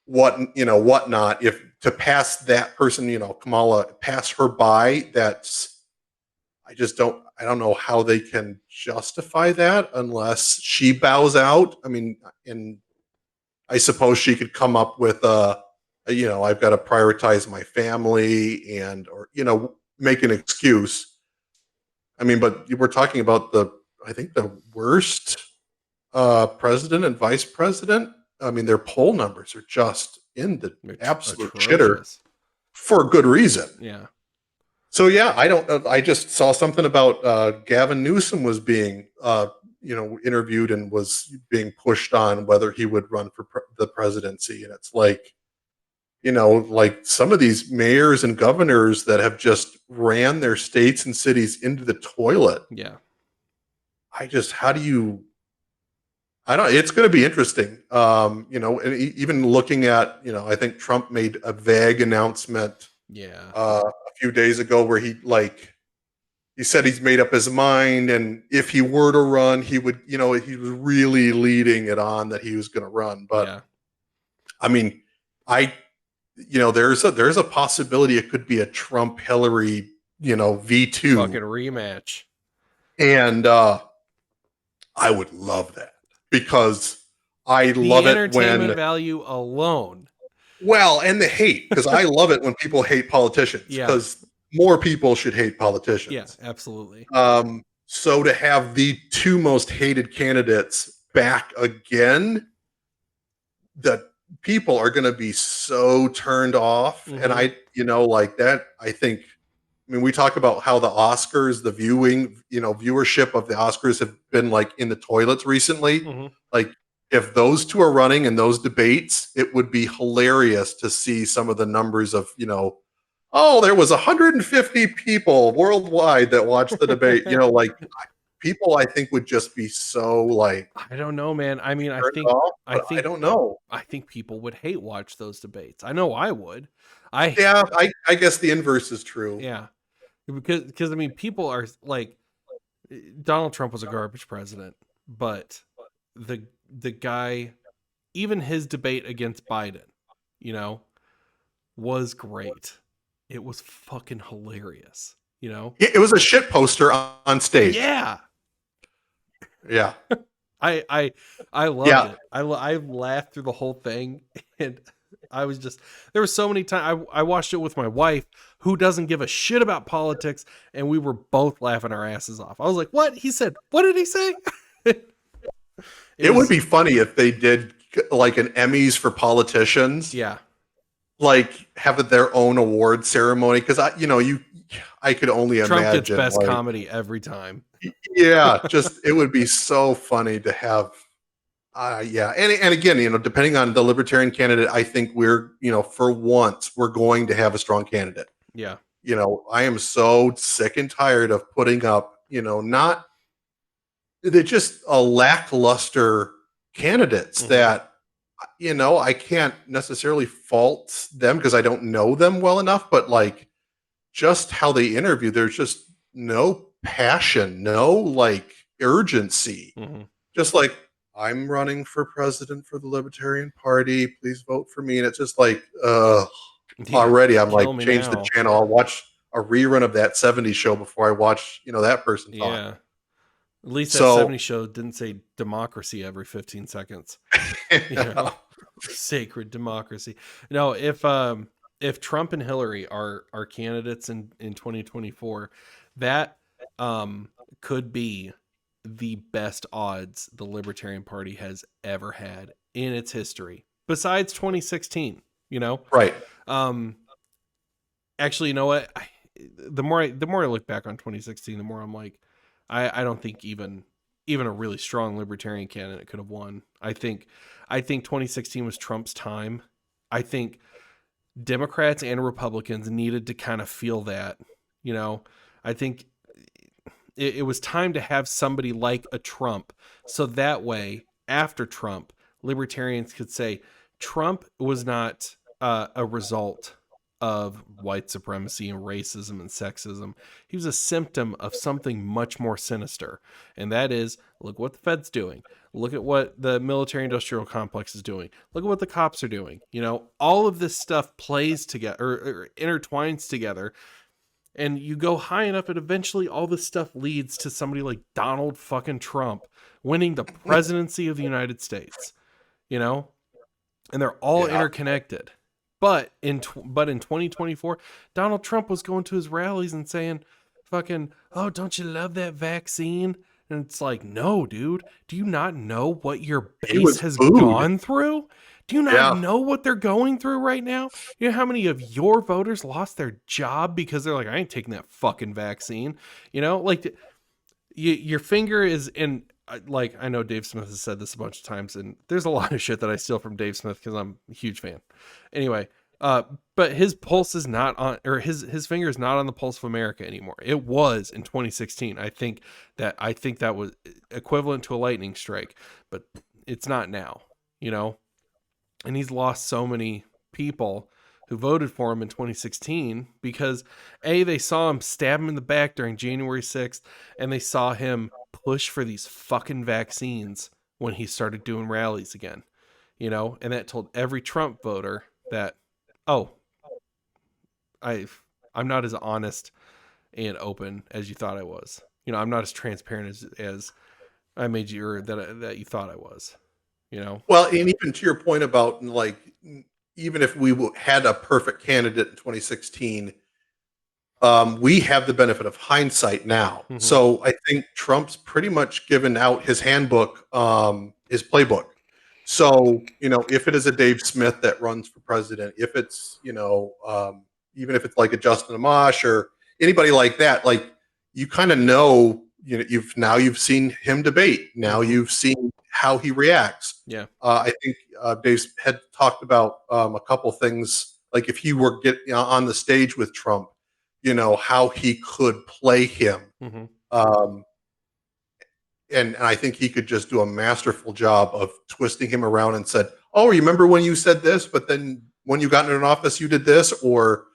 whatnot, if to pass that person, Kamala, pass her by, I don't know how they can justify that unless she bows out. I mean, and I suppose she could come up with I've got to prioritize my family or make an excuse. I mean, but we're talking about I think the worst president and vice president. I mean, their poll numbers are just in the absolute shitter for good reason. Yeah. So yeah, I just saw something about Gavin Newsom was being interviewed and was being pushed on whether he would run for the presidency, and it's like, like some of these mayors and governors that have just ran their states and cities into the toilet. Yeah. How do you? It's going to be interesting. And even looking at, I think Trump made a vague announcement. Yeah. A few days ago where he said he's made up his mind, and if he were to run, he would, he was really leading it on that he was going to run. But yeah. I mean, there's a possibility it could be a Trump Hillary, V2 fucking rematch. And I would love that, because I love it when entertainment value alone. Well, and the hate, because I love it when people hate politicians, because more people should hate politicians. Yeah, absolutely. So to have the two most hated candidates back again, the people are going to be so turned off. Mm-hmm. And I think, we talk about how the Oscars, the viewership of the Oscars have been like in the toilets recently. Mm-hmm. Like, if those two are running in those debates, it would be hilarious to see some of the numbers of, there was 150 people worldwide that watched the debate. People, I think, would just be so like, I don't know, man. I mean, I don't know. I think people would hate watch those debates. I know I would. I guess the inverse is true. Yeah. Because I mean, people are like, Donald Trump was a garbage president, but the guy, even his debate against Biden, was great. It was fucking hilarious, It was a shit poster on stage. Yeah. Yeah. I loved it. I laughed through the whole thing, and I was just, there were so many times I watched it with my wife, who doesn't give a shit about politics, and we were both laughing our asses off. I was like, what? He said, what did he say? It would be funny if they did like an Emmys for politicians. Yeah. Like have their own award ceremony. Cause I could only Trump imagine. Gets best comedy every time. Yeah. It would be so funny to have. Yeah. And again, depending on the Libertarian candidate, I think we're, for once we're going to have a strong candidate. Yeah. I am so sick and tired of putting up, they're just a lackluster candidates that, I can't necessarily fault them because I don't know them well enough, but like, just how they interview, there's just no passion, no like urgency. Mm-hmm. Just like, I'm running for president for the Libertarian Party. Please vote for me. And it's just like, already I'm like, Kill me change the now. channel. I'll watch a rerun of that 70s show before I watch, that person talk. Yeah. At least that So 70s show didn't say democracy every 15 seconds. Sacred democracy. No, if Trump and Hillary are candidates in 2024, that could be the best odds the Libertarian Party has ever had in its history, besides 2016. Right. Actually, you know what? The more I look back on 2016, the more I'm like, I don't think even a really strong Libertarian candidate could have won. I think 2016 was Trump's time. I think Democrats and Republicans needed to kind of feel that. I think it was time to have somebody like a Trump, so that way after Trump, Libertarians could say Trump was not a result of white supremacy and racism and sexism. He was a symptom of something much more sinister. And that is, look what the Fed's doing. Look at what the military industrial complex is doing. Look at what the cops are doing. All of this stuff plays together or intertwines together. And you go high enough, and eventually all this stuff leads to somebody like Donald fucking Trump winning the presidency of the United States. And they're all interconnected. But in 2024, Donald Trump was going to his rallies and saying, fucking, oh, don't you love that vaccine? And it's like, no, dude, do you not know what your base has gone through? Do you not know what they're going through right now? You know how many of your voters lost their job because they're like, I ain't taking that fucking vaccine. Like your finger is in, like, I know Dave Smith has said this a bunch of times, and there's a lot of shit that I steal from Dave Smith because I'm a huge fan. Anyway, but his pulse is not on, or his finger is not on the pulse of America anymore. It was in 2016. I think that was equivalent to a lightning strike, but it's not now, and he's lost so many people who voted for him in 2016 because they saw him stab him in the back during January 6th, and they saw him push for these fucking vaccines when he started doing rallies again, and that told every Trump voter that, oh, I'm not as honest and open as you thought I was. I'm not as transparent as I made you, or that you thought I was, Well, and even to your point about, like, even if we had a perfect candidate in 2016, we have the benefit of hindsight now. Mm-hmm. So I think Trump's pretty much given out his handbook, his playbook. So, if it is a Dave Smith that runs for president, if it's, even if it's like a Justin Amash or anybody like that, like, you kind of know, you've seen him debate. Now you've seen how he reacts. Yeah. I think Dave had talked about a couple things, like if he were on the stage with Trump, how he could play him. Mm-hmm. And I think he could just do a masterful job of twisting him around and said, oh, remember when you said this, but then when you got into an office, you did this? Or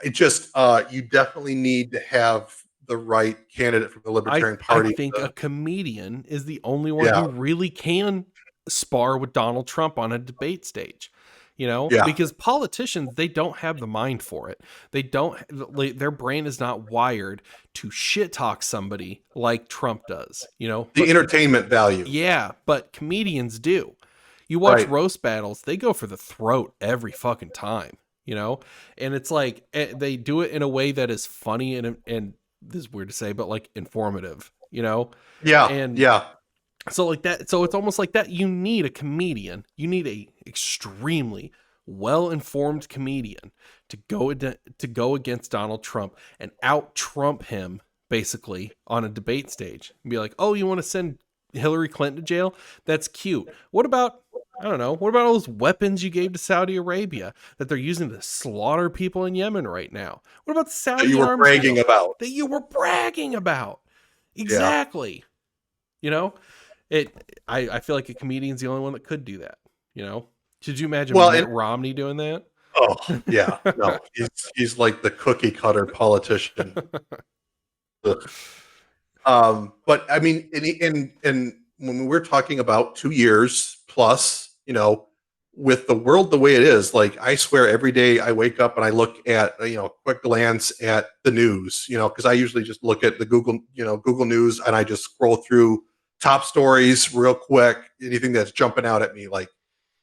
it just, you definitely need to have the right candidate from the Libertarian Party. I think a comedian is the only one who really can spar with Donald Trump on a debate stage. Because politicians, they don't have the mind for it. Their brain is not wired to shit talk somebody like Trump does, the entertainment value. Yeah, but comedians do. You watch roast battles, they go for the throat every fucking time, and it's like, they do it in a way that is funny and this is weird to say, but like informative, So like that, so it's almost like that. You need a comedian. You need a extremely well-informed comedian to go against Donald Trump and out-Trump him basically on a debate stage and be like, oh, you want to send Hillary Clinton to jail? That's cute. What about, I don't know, what about all those weapons you gave to Saudi Arabia that they're using to slaughter people in Yemen right now? What about the Saudi that you were bragging about? That you were bragging about. Exactly. I feel like a comedian's the only one that could do that. Could you imagine Mitt Romney doing that? Oh yeah, no, he's like the cookie cutter politician. Ugh. But I mean, and when we're talking about 2 years plus, with the world the way it is, like I swear every day I wake up and I look at, a quick glance at the news, because I usually just look at the Google News, and I just scroll through top stories real quick, anything that's jumping out at me, like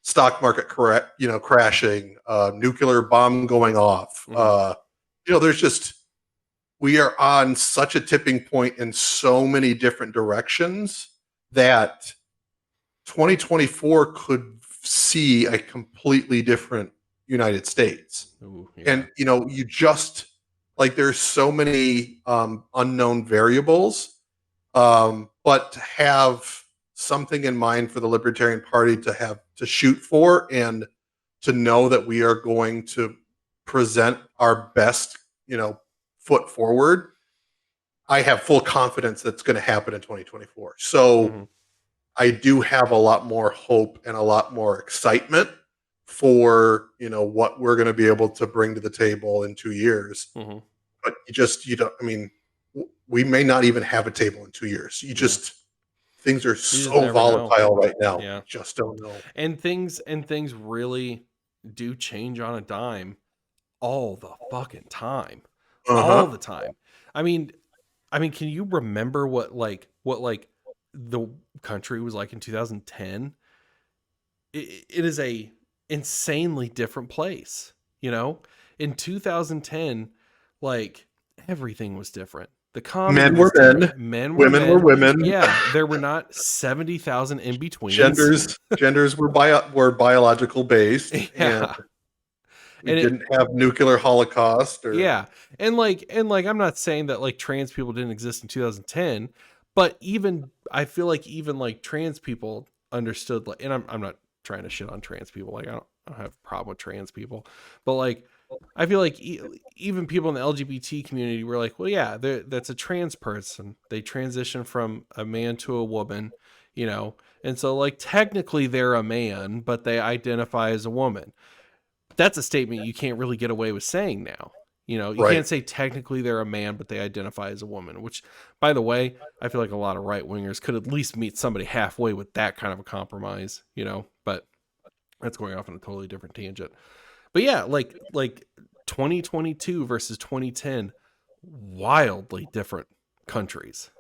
stock market correct, crashing, nuclear bomb going off. There's just, we are on such a tipping point in so many different directions that 2024 could see a completely different United States. Ooh, yeah. And you just, like, there's so many unknown variables, but to have something in mind for the Libertarian Party to shoot for, and to know that we are going to present our best foot forward, I have full confidence that's going to happen in 2024. So I do have a lot more hope and a lot more excitement for what we're going to be able to bring to the table in 2 years. But you don't, I mean, we may not even have a table in 2 years. Things are so volatile right now. Yeah. You just don't know. And things really do change on a dime all the fucking time. All the time. I mean, can you remember what the country was like in 2010? It is a insanely different place. In 2010, like, everything was different. The comedy Men were men, women were women. Yeah, there were not 70,000 in between. Genders were biological based. Yeah. And we didn't have nuclear holocaust. Yeah. And I'm not saying that like trans people didn't exist in 2010, but I feel like even like trans people understood, like, and I'm not trying to shit on trans people. Like, I don't have a problem with trans people, but like, I feel like even people in the LGBT community were like, well, yeah, that's a trans person. They transition from a man to a woman, and so like technically they're a man, but they identify as a woman. That's a statement you can't really get away with saying now. You can't say technically they're a man, but they identify as a woman, which, by the way, I feel like a lot of right wingers could at least meet somebody halfway with that kind of a compromise, but that's going off on a totally different tangent. But yeah, like 2022 versus 2010, wildly different countries,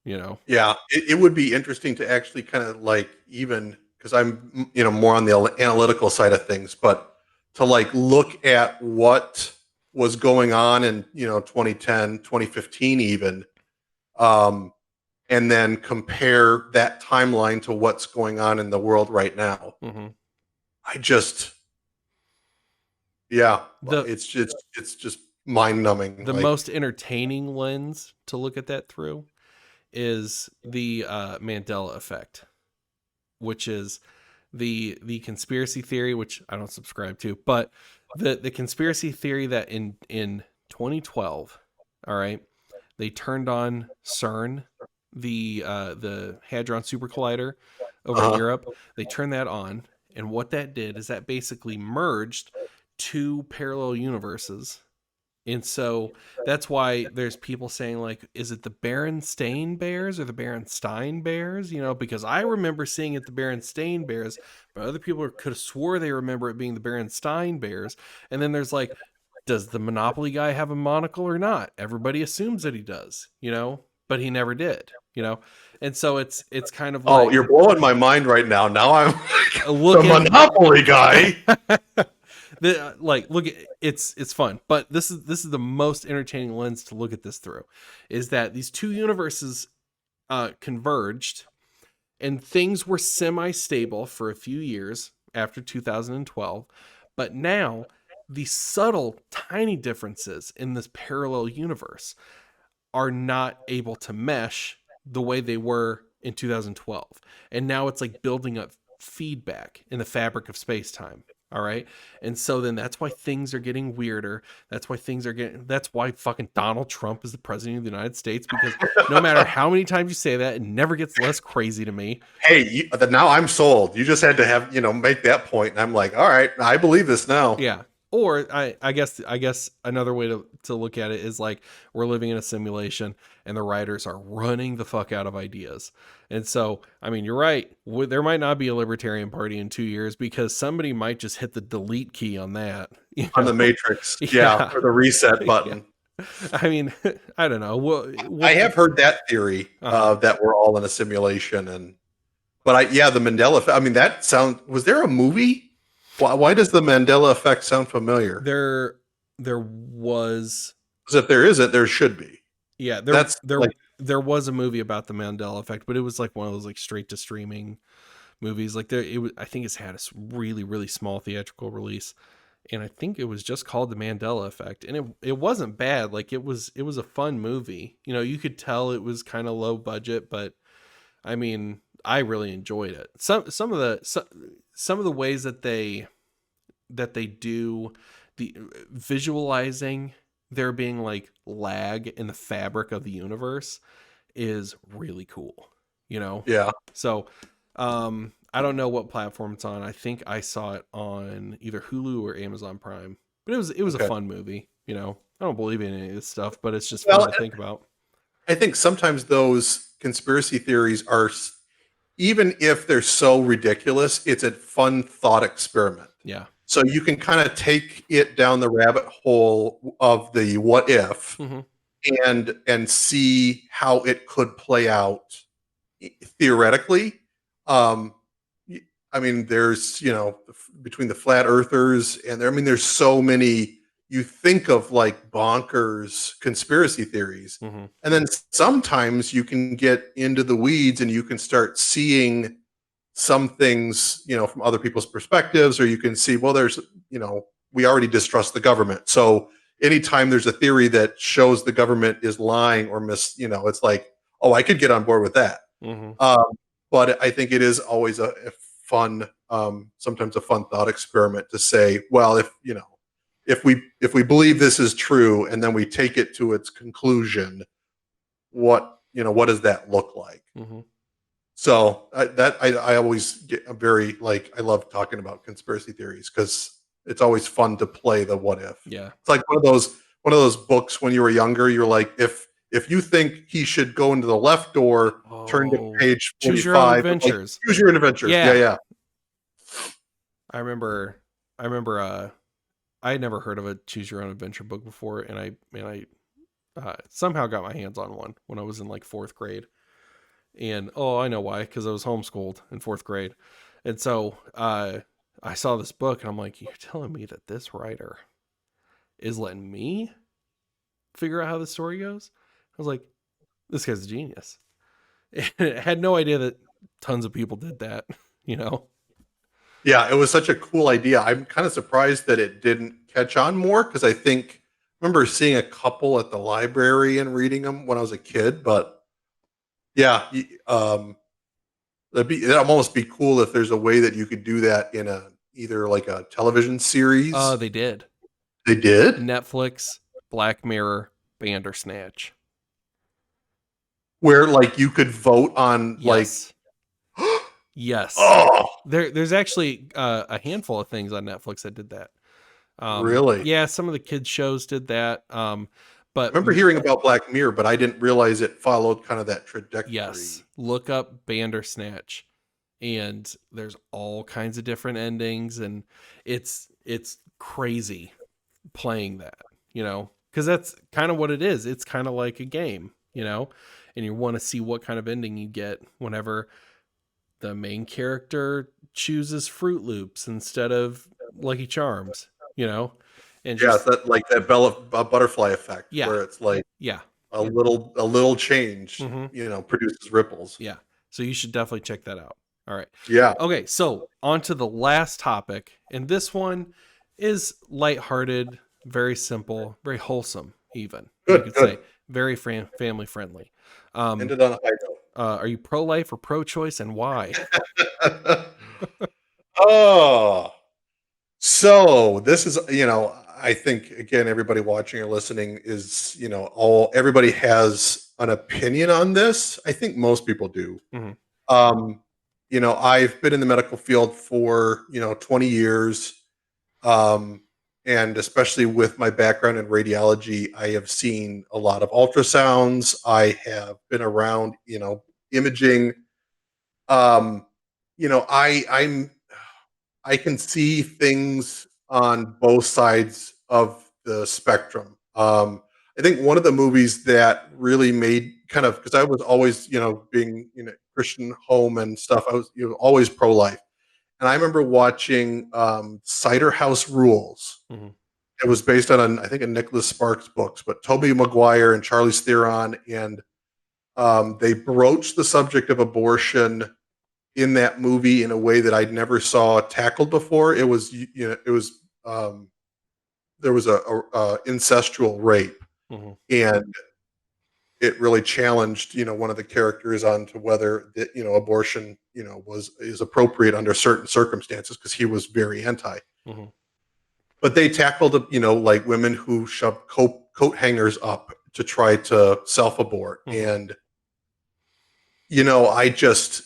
Yeah, it would be interesting to actually kind of like, even because I'm, more on the analytical side of things, but to like look at what was going on in 2010, 2015 even, and then compare that timeline to what's going on in the world right now. It's just mind numbing. The most entertaining lens to look at that through is the Mandela Effect, which is the conspiracy theory, which I don't subscribe to, but the conspiracy theory that in 2012, all right, they turned on CERN, the Hadron Super Collider over in Europe. They turned that on, and what that did is that basically merged two parallel universes. And so that's why there's people saying, like, is it the Berenstain Bears or the Berenstein Bears? Because I remember seeing it the Berenstain Bears, but other people could have swore they remember it being the Berenstein Bears. And then there's like, does the Monopoly guy have a monocle or not? Everybody assumes that he does, but he never did, And so it's kind of like, you're blowing my mind right now. Now I'm the Monopoly guy. Look, it's fun, but this is the most entertaining lens to look at this through, is that these two universes converged, and things were semi-stable for a few years after 2012, but now the subtle tiny differences in this parallel universe are not able to mesh the way they were in 2012, and now it's like building up feedback in the fabric of space-time. All right. And so then that's why things are getting weirder. That's why fucking Donald Trump is the president of the United States, because no matter how many times you say that, it never gets less crazy to me. Hey, now I'm sold. You just had to have, make that point. And I'm like, all right, I believe this now. Yeah. Or I guess another way to look at it is like we're living in a simulation and the writers are running the fuck out of ideas. And so, I mean, you're right. There might not be a Libertarian Party in 2 years because somebody might just hit the delete key on that. On the Matrix. Yeah. Or the reset button. Yeah. I mean, I don't know. I have heard that theory that we're all in a simulation. But the Mandela Effect, I mean, was there a movie? Why does the Mandela Effect sound familiar? There was. Because if there isn't, there should be. Yeah, there was a movie about the Mandela Effect, but it was like one of those like straight to streaming movies. Like I think it's had a really, really small theatrical release, and I think it was just called the Mandela Effect, and it wasn't bad. Like it was a fun movie. You know, you could tell it was kind of low budget, but I mean, I really enjoyed it. Some of the ways that they do the visualizing there being like lag in the fabric of the universe is really cool, you know? Yeah. So, I don't know what platform it's on. I think I saw it on either Hulu or Amazon Prime, but it was a fun movie, you know? I don't believe in any of this stuff, but it's just fun to think about. I think sometimes those conspiracy theories are, even if they're so ridiculous, it's a fun thought experiment. Yeah. So you can kind of take it down the rabbit hole of the what if and see how it could play out theoretically. I mean, there's, between the flat earthers and there's so many, you think of like bonkers conspiracy theories. And then sometimes you can get into the weeds and you can start seeing some things, from other people's perspectives, or you can see, well, there's, we already distrust the government. So anytime there's a theory that shows the government is lying or it's like, oh, I could get on board with that. But I think it is always a fun, sometimes a fun thought experiment to say, well, if we believe this is true and then we take it to its conclusion, what does that look like? So I always get I love talking about conspiracy theories because it's always fun to play the what if. Yeah. It's like one of those books when you were younger, you're like, if you think he should go into the left door, turn to page 45. Choose your own adventures. Choose your own adventures. Yeah. I remember I had never heard of a choose your own adventure book before, and I somehow got my hands on one when I was in like 4th grade. And I know why, because I was homeschooled in 4th grade. And so I saw this book and I'm like, you're telling me that this writer is letting me figure out how the story goes? I was like, this guy's a genius. And I had no idea that tons of people did that, Yeah, it was such a cool idea. I'm kind of surprised that it didn't catch on more, because I remember seeing a couple at the library and reading them when I was a kid, but yeah, that'd almost be cool if there's a way that you could do that in either like a television series. They did. They did? Netflix, Black Mirror, Bandersnatch. Where like you could vote on yes. Yes. Oh, there's actually a handful of things on Netflix that did that. Really? Yeah, some of the kids shows did that. But I remember hearing about Black Mirror, but I didn't realize it followed kind of that trajectory. Yes. Look up Bandersnatch, and there's all kinds of different endings, and it's crazy playing that, because that's kind of what it is. It's kind of like a game, and you want to see what kind of ending you get whenever the main character chooses Fruit Loops instead of Lucky Charms, And just, that butterfly effect, where it's like a little change, produces ripples. Yeah. So you should definitely check that out. All right. Yeah. Okay. So on to the last topic. And this one is lighthearted, very simple, very wholesome, even. Good. You could say very family friendly. Ended on a high note. Are you pro-life or pro-choice, and why? So this is, I think, again, everybody watching or listening is, everybody has an opinion on this. I think most people do. I've been in the medical field for, 20 years. and especially with my background in radiology, I have seen a lot of ultrasounds. I have been around, imaging. Um, I can see things on both sides of the spectrum. I think one of the movies that really made kind of, because I was always, being Christian home and stuff, I was always pro life, and I remember watching Cider House Rules. Mhm. It was based on I think a Nicholas Sparks books, but Tobey Maguire and Charlize Theron, and they broached the subject of abortion in that movie in a way that I'd never saw tackled before. It was there was a incestual rape, Mhm. and it really challenged one of the characters onto whether that abortion is appropriate under certain circumstances, because he was very anti. Mhm. But they tackled like women who shoved coat hangers up to try to self abort, Mhm. and I just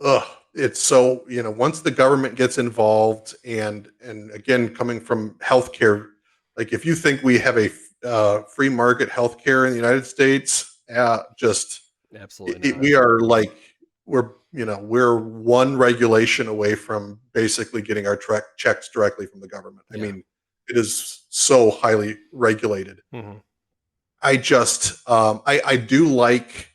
ugh, it's so once the government gets involved, and again, coming from healthcare, like if you think we have a free market healthcare in the United States, just Absolutely not. we are like we're one regulation away from basically getting our checks directly from the government. I Yeah. mean, it is so highly regulated. Mhm. I just I do like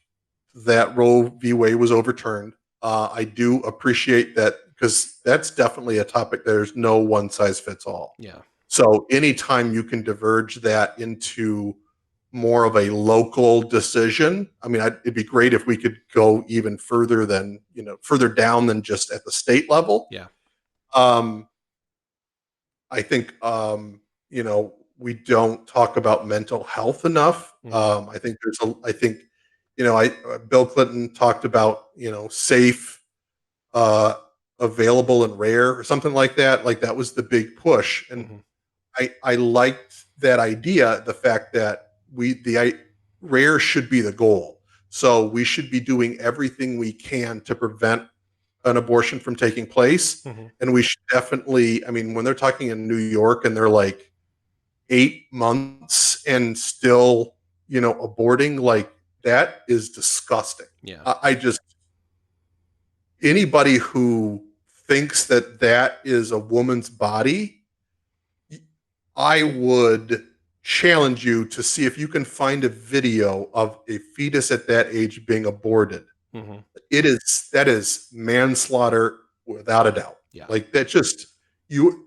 that Roe v. Wade was overturned. I do appreciate that, because that's definitely a topic. There's no one size fits all. Yeah. So anytime you can diverge that into more of a local decision, I mean, it'd be great if we could go even further than further down than just at the state level. Yeah. Um, I think we don't talk about mental health enough. Mhm. I think I Bill Clinton talked about safe, uh, available, and rare, or something like that. Like that was the big push, and Mhm. I liked that idea. The fact that rare should be the goal, so we should be doing everything we can to prevent an abortion from taking place. Mhm. And we should definitely, I mean, when they're talking in New York and they're like 8 months and still, aborting, like that is disgusting. Yeah. I just, anybody who thinks that that is a woman's body, I would challenge you to see if you can find a video of a fetus at that age being aborted. Mhm. That is manslaughter without a doubt. Yeah. Like that, just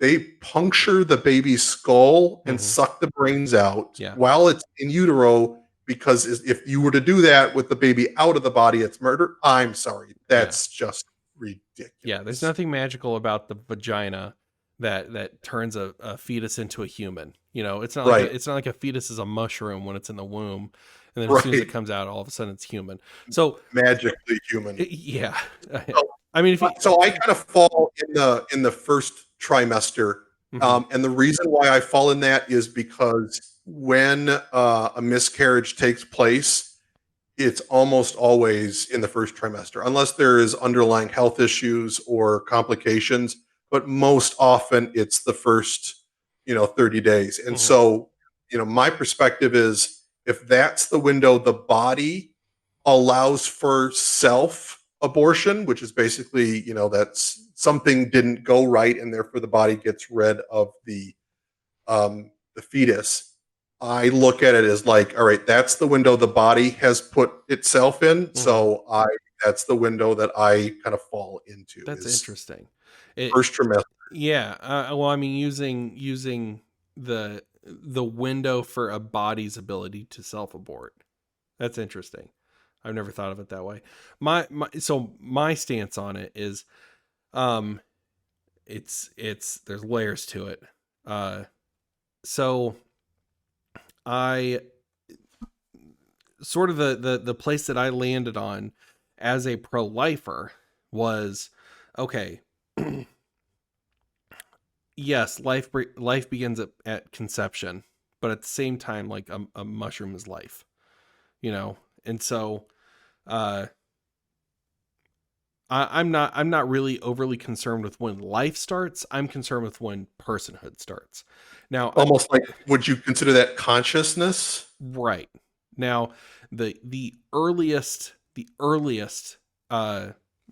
they puncture the baby's skull and Mhm. suck the brains out Yeah. while it's in utero, because if you were to do that with the baby out of the body, it's murder. I'm sorry, Yeah. that's just Yeah. There's ridiculous. nothing magical about the vagina that turns a fetus into a human. Right. it's not like a fetus is a mushroom when it's in the womb, and then as soon as it Right. comes out, all of a sudden it's human. So Magically human. yeah. So, I mean, if you so I kind of fall in the first trimester, Mhm. and the reason why I fall in that is because when a miscarriage takes place, it's almost always in the first trimester, unless there is underlying health issues or complications. But most often, it's the first 30 days. And Mhm. so, my perspective is, if that's the window, the body allows for self abortion, which is basically, that's something didn't go right, and therefore the body gets rid of the fetus. I look at it as like, all right, that's the window the body has put itself in. Mhm. So that's the window that I kind of fall into, That's is interesting. It first trimester. Yeah, well, I mean, using the window for a body's ability to self-abort. That's interesting. I've never thought of it that way. My stance on it is, um, it's there's layers to it. Uh, so I sort of the place that I landed on as a pro-lifer was, okay. Yes, life begins at conception, but at the same time, like a mushroom is life, and so uh I'm not really overly concerned with when life starts. I'm concerned with when personhood starts. Now, Almost like, would you consider that consciousness? right. Now, the earliest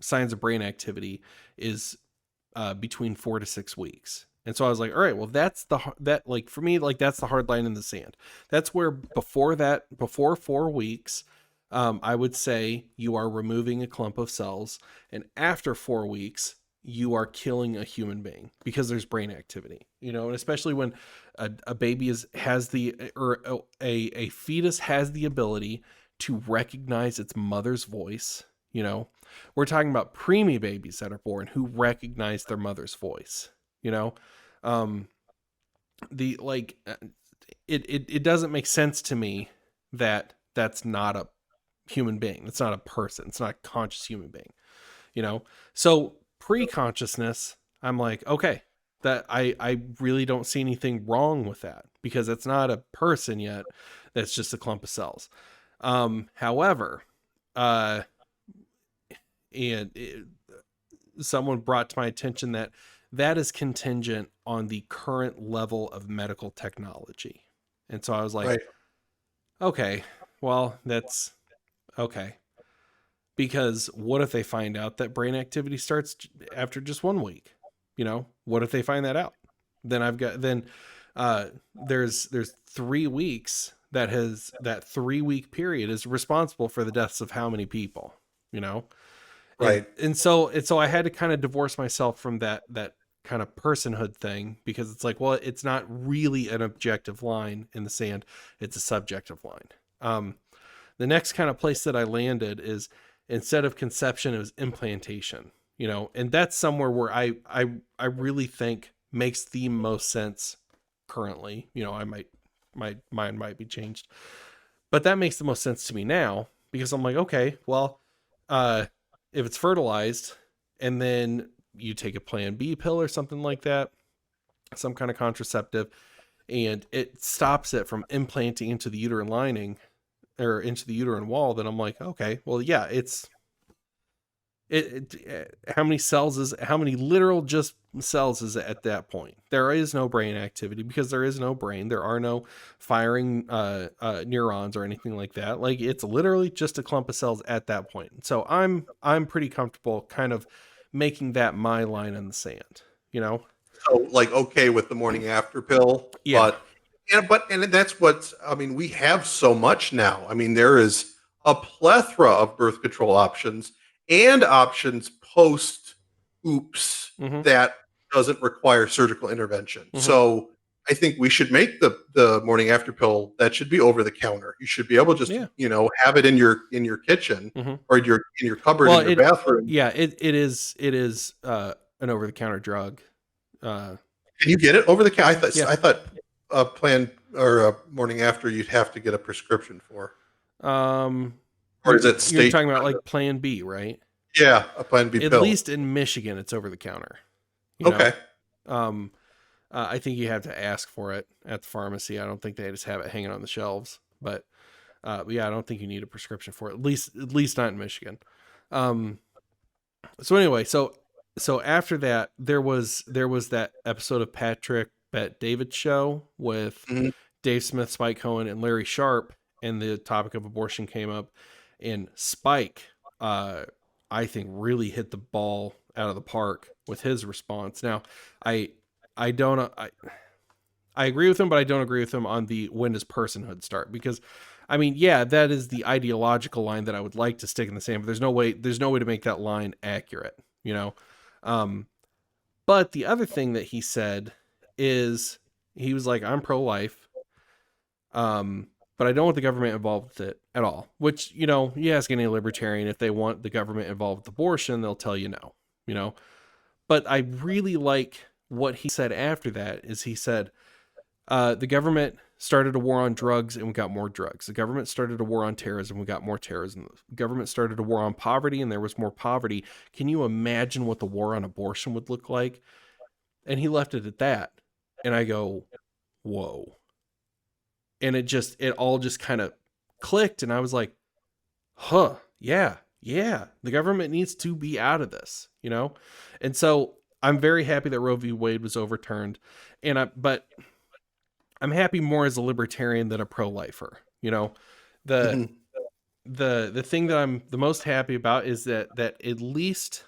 signs of brain activity is between 4 to 6 weeks. And so I was like, all right, well, that like for me, like that's the hard line in the sand. That's where before 4 weeks, I would say you are removing a clump of cells, and after 4 weeks, you are killing a human being because there's brain activity, you know, and especially when a baby a fetus has the ability to recognize its mother's voice. You know, we're talking about preemie babies that are born who recognize their mother's voice, you know, um, it doesn't make sense to me that that's not a human being. It's not a person. It's not a conscious human being, you know? So pre-consciousness, I'm like, okay, that I really don't see anything wrong with that because it's not a person yet. That's just a clump of cells. However, someone brought to my attention that that is contingent on the current level of medical technology. And so I was like, Right. okay, well, that's okay. Because what if they find out that brain activity starts after just 1 week? You know, what if they find that out? Then there's 3 weeks that 3 week period is responsible for the deaths of how many people, you know? Right. And so I had to kind of divorce myself from that kind of personhood thing, because it's like, well, it's not really an objective line in the sand. It's a subjective line. The next kind of place that I landed is, instead of conception, it was implantation, you know, and that's somewhere where I really think makes the most sense currently. You know, my mind might be changed, but that makes the most sense to me now, because I'm like, okay, well, if it's fertilized and then you take a Plan B pill or something like that, some kind of contraceptive, and it stops it from implanting into the uterine lining or into the uterine wall, then I'm like, okay, well, yeah, how many literal just cells is it at that point? There is no brain activity because there is no brain. There are no firing neurons or anything like that. Like, it's literally just a clump of cells at that point. So I'm pretty comfortable kind of making that my line in the sand, you know? So, like, okay with the morning after pill, Yeah. and that's what I mean. We have so much now. I mean, there is a plethora of birth control options and options post oops Mm-hmm. that doesn't require surgical intervention. Mm-hmm. So I think we should make the morning after pill, that should be over the counter. You should be able to just, Yeah. have it in your kitchen Mm-hmm. or in your cupboard Well, in your bathroom. it is an over the counter drug. Can you get it over the counter? Yeah. I thought a plan or a morning after you'd have to get a prescription for. Or is it You're state? talking about like Plan B, right? Yeah, a Plan B At pill. least in Michigan, it's over the counter. You Okay. know, I think you have to ask for it at the pharmacy. I don't think they just have it hanging on the shelves. But yeah, I don't think you need a prescription for it. At least not in Michigan. So anyway, so after that, there was that episode of Patrick Bet David show with Mhm. Dave Smith, Spike Cohen, and Larry Sharp, and the topic of abortion came up, and Spike, I think, really hit the ball out of the park with his response. Now, I don't I agree with him, but I don't agree with him on the when does personhood start, because I mean, yeah, that is the ideological line that I would like to stick in the sand, but there's no way to make that line accurate, you know? But the other thing that he said is, he was like, I'm pro-life, but I don't want the government involved with it at all. Which, you know, you ask any libertarian, if they want the government involved with abortion, they'll tell you no, you know? But I really like what he said after that. Is he said, the government started a war on drugs and we got more drugs. The government started a war on terrorism, we got more terrorism. The government started a war on poverty and there was more poverty. Can you imagine what the war on abortion would look like? And he left it at that. And I go, whoa. And it all just kind of clicked. And I was like, huh, yeah. The government needs to be out of this, you know? And so I'm very happy that Roe v. Wade was overturned. But I'm happy more as a libertarian than a pro-lifer. You know, the Mhm. the thing that I'm the most happy about is that at least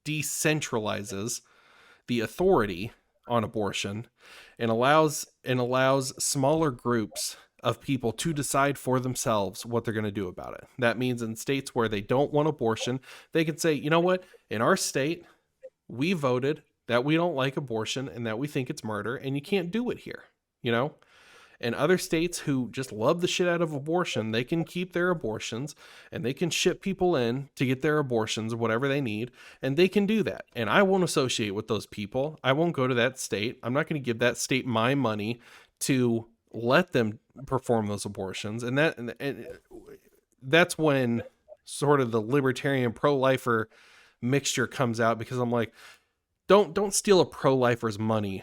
decentralizes the authority on abortion and allows smaller groups of people to decide for themselves what they're going to do about it. That means in states where they don't want abortion, they can say, you know what, in our state, we voted that we don't like abortion and that we think it's murder, and you can't do it here, you know? And other states who just love the shit out of abortion, they can keep their abortions and they can ship people in to get their abortions, whatever they need, and they can do that. And I won't associate with those people. I won't go to that state. I'm not going to give that state my money to let them perform those abortions. And that's when sort of the libertarian pro-lifer mixture comes out, because I'm like, don't steal a pro-lifer's money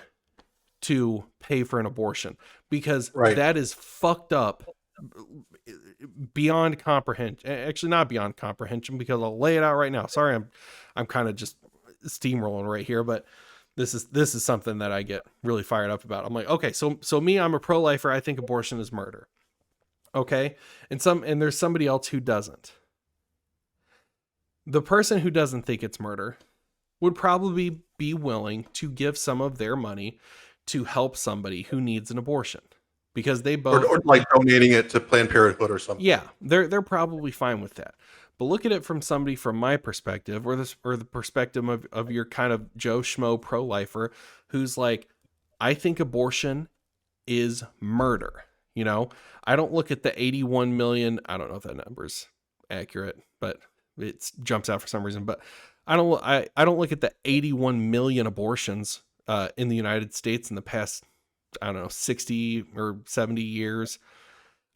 to pay for an abortion, because Right. that is fucked up beyond comprehension. Actually, not beyond comprehension, because I'll lay it out right now. Sorry, I'm kind of just steamrolling right here, but this is something that I get really fired up about. I'm like, okay, so me, I'm a pro-lifer. I think abortion is murder. Okay, and there's somebody else who doesn't. The person who doesn't think it's murder would probably be willing to give some of their money to help somebody who needs an abortion, because they both, or like donating it to Planned Parenthood or something. yeah, they're probably fine with that. But look at it from somebody from my perspective, or the perspective of your kind of Joe Schmo pro-lifer who's like, I think abortion is murder. You know, I don't look at the 81 million. I don't know if that number's accurate, but it jumps out for some reason. But I don't look at the 81 million abortions in the United States in the past, I don't know, 60 or 70 years.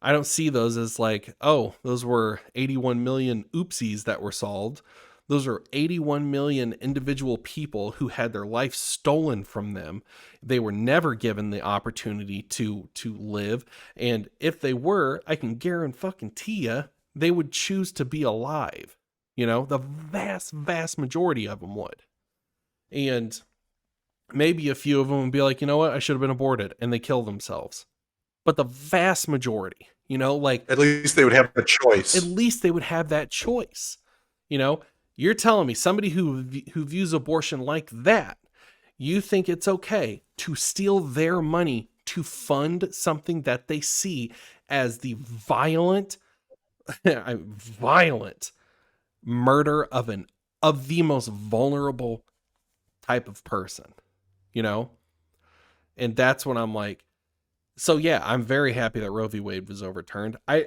I don't see those as like, oh, those were 81 million oopsies that were solved. Those are 81 million individual people who had their life stolen from them. They were never given the opportunity to live. And if they were, I can guarantee you, they would choose to be alive. You know, the vast majority of them would. And maybe a few of them would be like, you know what, I should have been aborted, and they kill themselves. But the vast majority, you know, like, At least they would have a choice. at least they would have that choice. You know, you're telling me somebody who views abortion like that, you think it's okay to steal their money to fund something that they see as the violent murder of the most vulnerable type of person, you know? And that's when I'm like, so yeah, I'm very happy that Roe v. Wade was overturned. I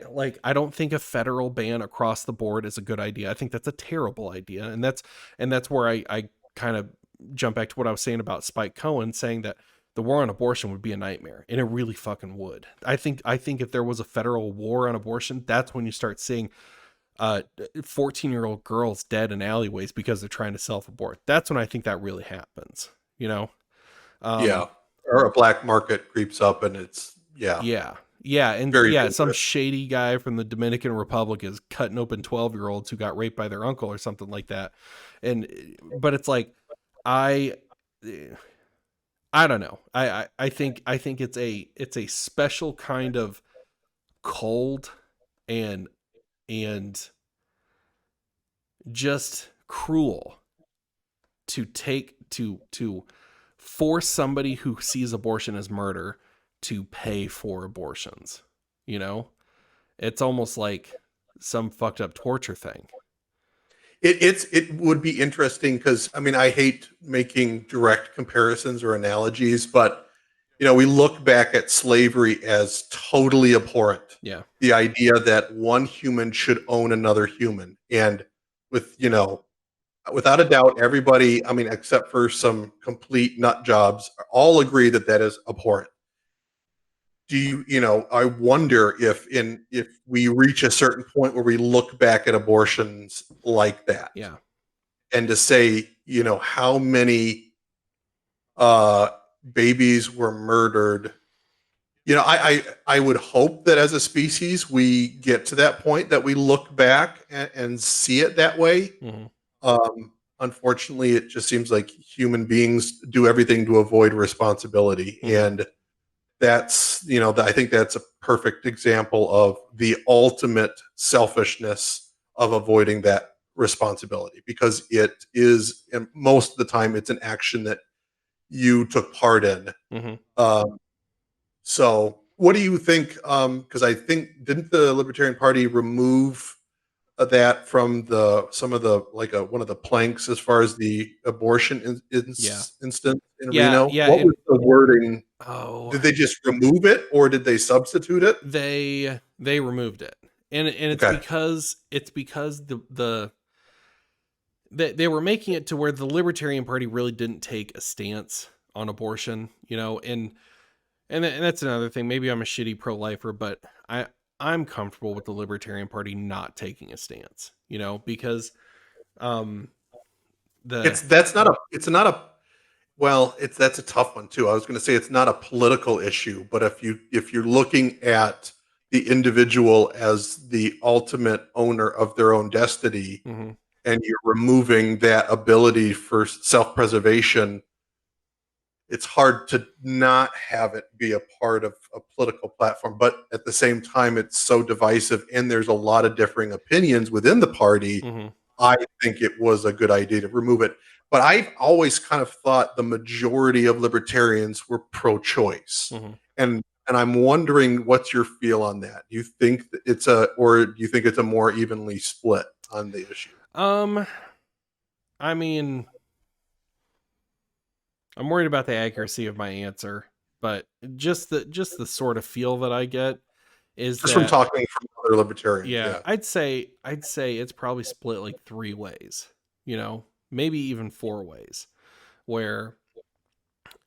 don't think a federal ban across the board is a good idea. I think that's a terrible idea. And that's where I kind of jump back to what I was saying about Spike Cohen saying that the war on abortion would be a nightmare, and it really fucking would. I think if there was a federal war on abortion, that's when you start seeing 14-year-old girls dead in alleyways because they're trying to self-abort. That's when I think that really happens, you know? Yeah. Or a black market creeps up and it's, yeah. Yeah. And Very yeah, dangerous. some shady guy from the Dominican Republic is cutting open 12-year-olds who got raped by their uncle or something like that. But it's like, I don't know. I think it's a special kind of cold and just cruel to force somebody who sees abortion as murder to pay for abortions. You know, it's almost like some fucked up torture thing. It would be interesting because, I mean, I hate making direct comparisons or analogies, but we look back at slavery as totally abhorrent. Yeah. The idea that one human should own another human, and without a doubt, everybody, I mean, except for some complete nut jobs, all agree that that is abhorrent. I wonder if we reach a certain point where we look back at abortions like that, Yeah. and to say, how many babies were murdered. I would hope that as a species we get to that point that we look back and see it that way. Mm-hmm. Unfortunately, it just seems like human beings do everything to avoid responsibility. Mm-hmm. And that's, I think that's a perfect example of the ultimate selfishness of avoiding that responsibility, because it is, and most of the time, it's an action that you took part in. Mm-hmm. So what do you think? Because I think, didn't the Libertarian Party remove that from some of the, like, one of the planks as far as the abortion Yeah. instance in Yeah. Reno? Yeah. What was the wording? Oh, Did they just remove it, or did they substitute it? they removed it, and it's Okay. because they were making it to where the Libertarian Party really didn't take a stance on abortion, and that's another thing. Maybe I'm a shitty pro-lifer, but I'm comfortable with the Libertarian Party not taking a stance, because um the It's not a well, that's a tough one too. I was going to say it's not a political issue, but if you're looking at the individual as the ultimate owner of their own destiny, mhm. and you're removing that ability for self-preservation, it's hard to not have it be a part of a political platform. But at the same time, it's so divisive, and there's a lot of differing opinions within the party. Mhm. I think it was a good idea to remove it. But I've always kind of thought the majority of libertarians were pro-choice, Mhm. and I'm wondering what's your feel on that. Do you think that or do you think it's a more evenly split on the issue? I mean, I'm worried about the accuracy of my answer, but just the sort of feel that I get is Just from that, talking from other libertarians, yeah, yeah. I'd say it's probably split like 3 ways, maybe even 4 ways, where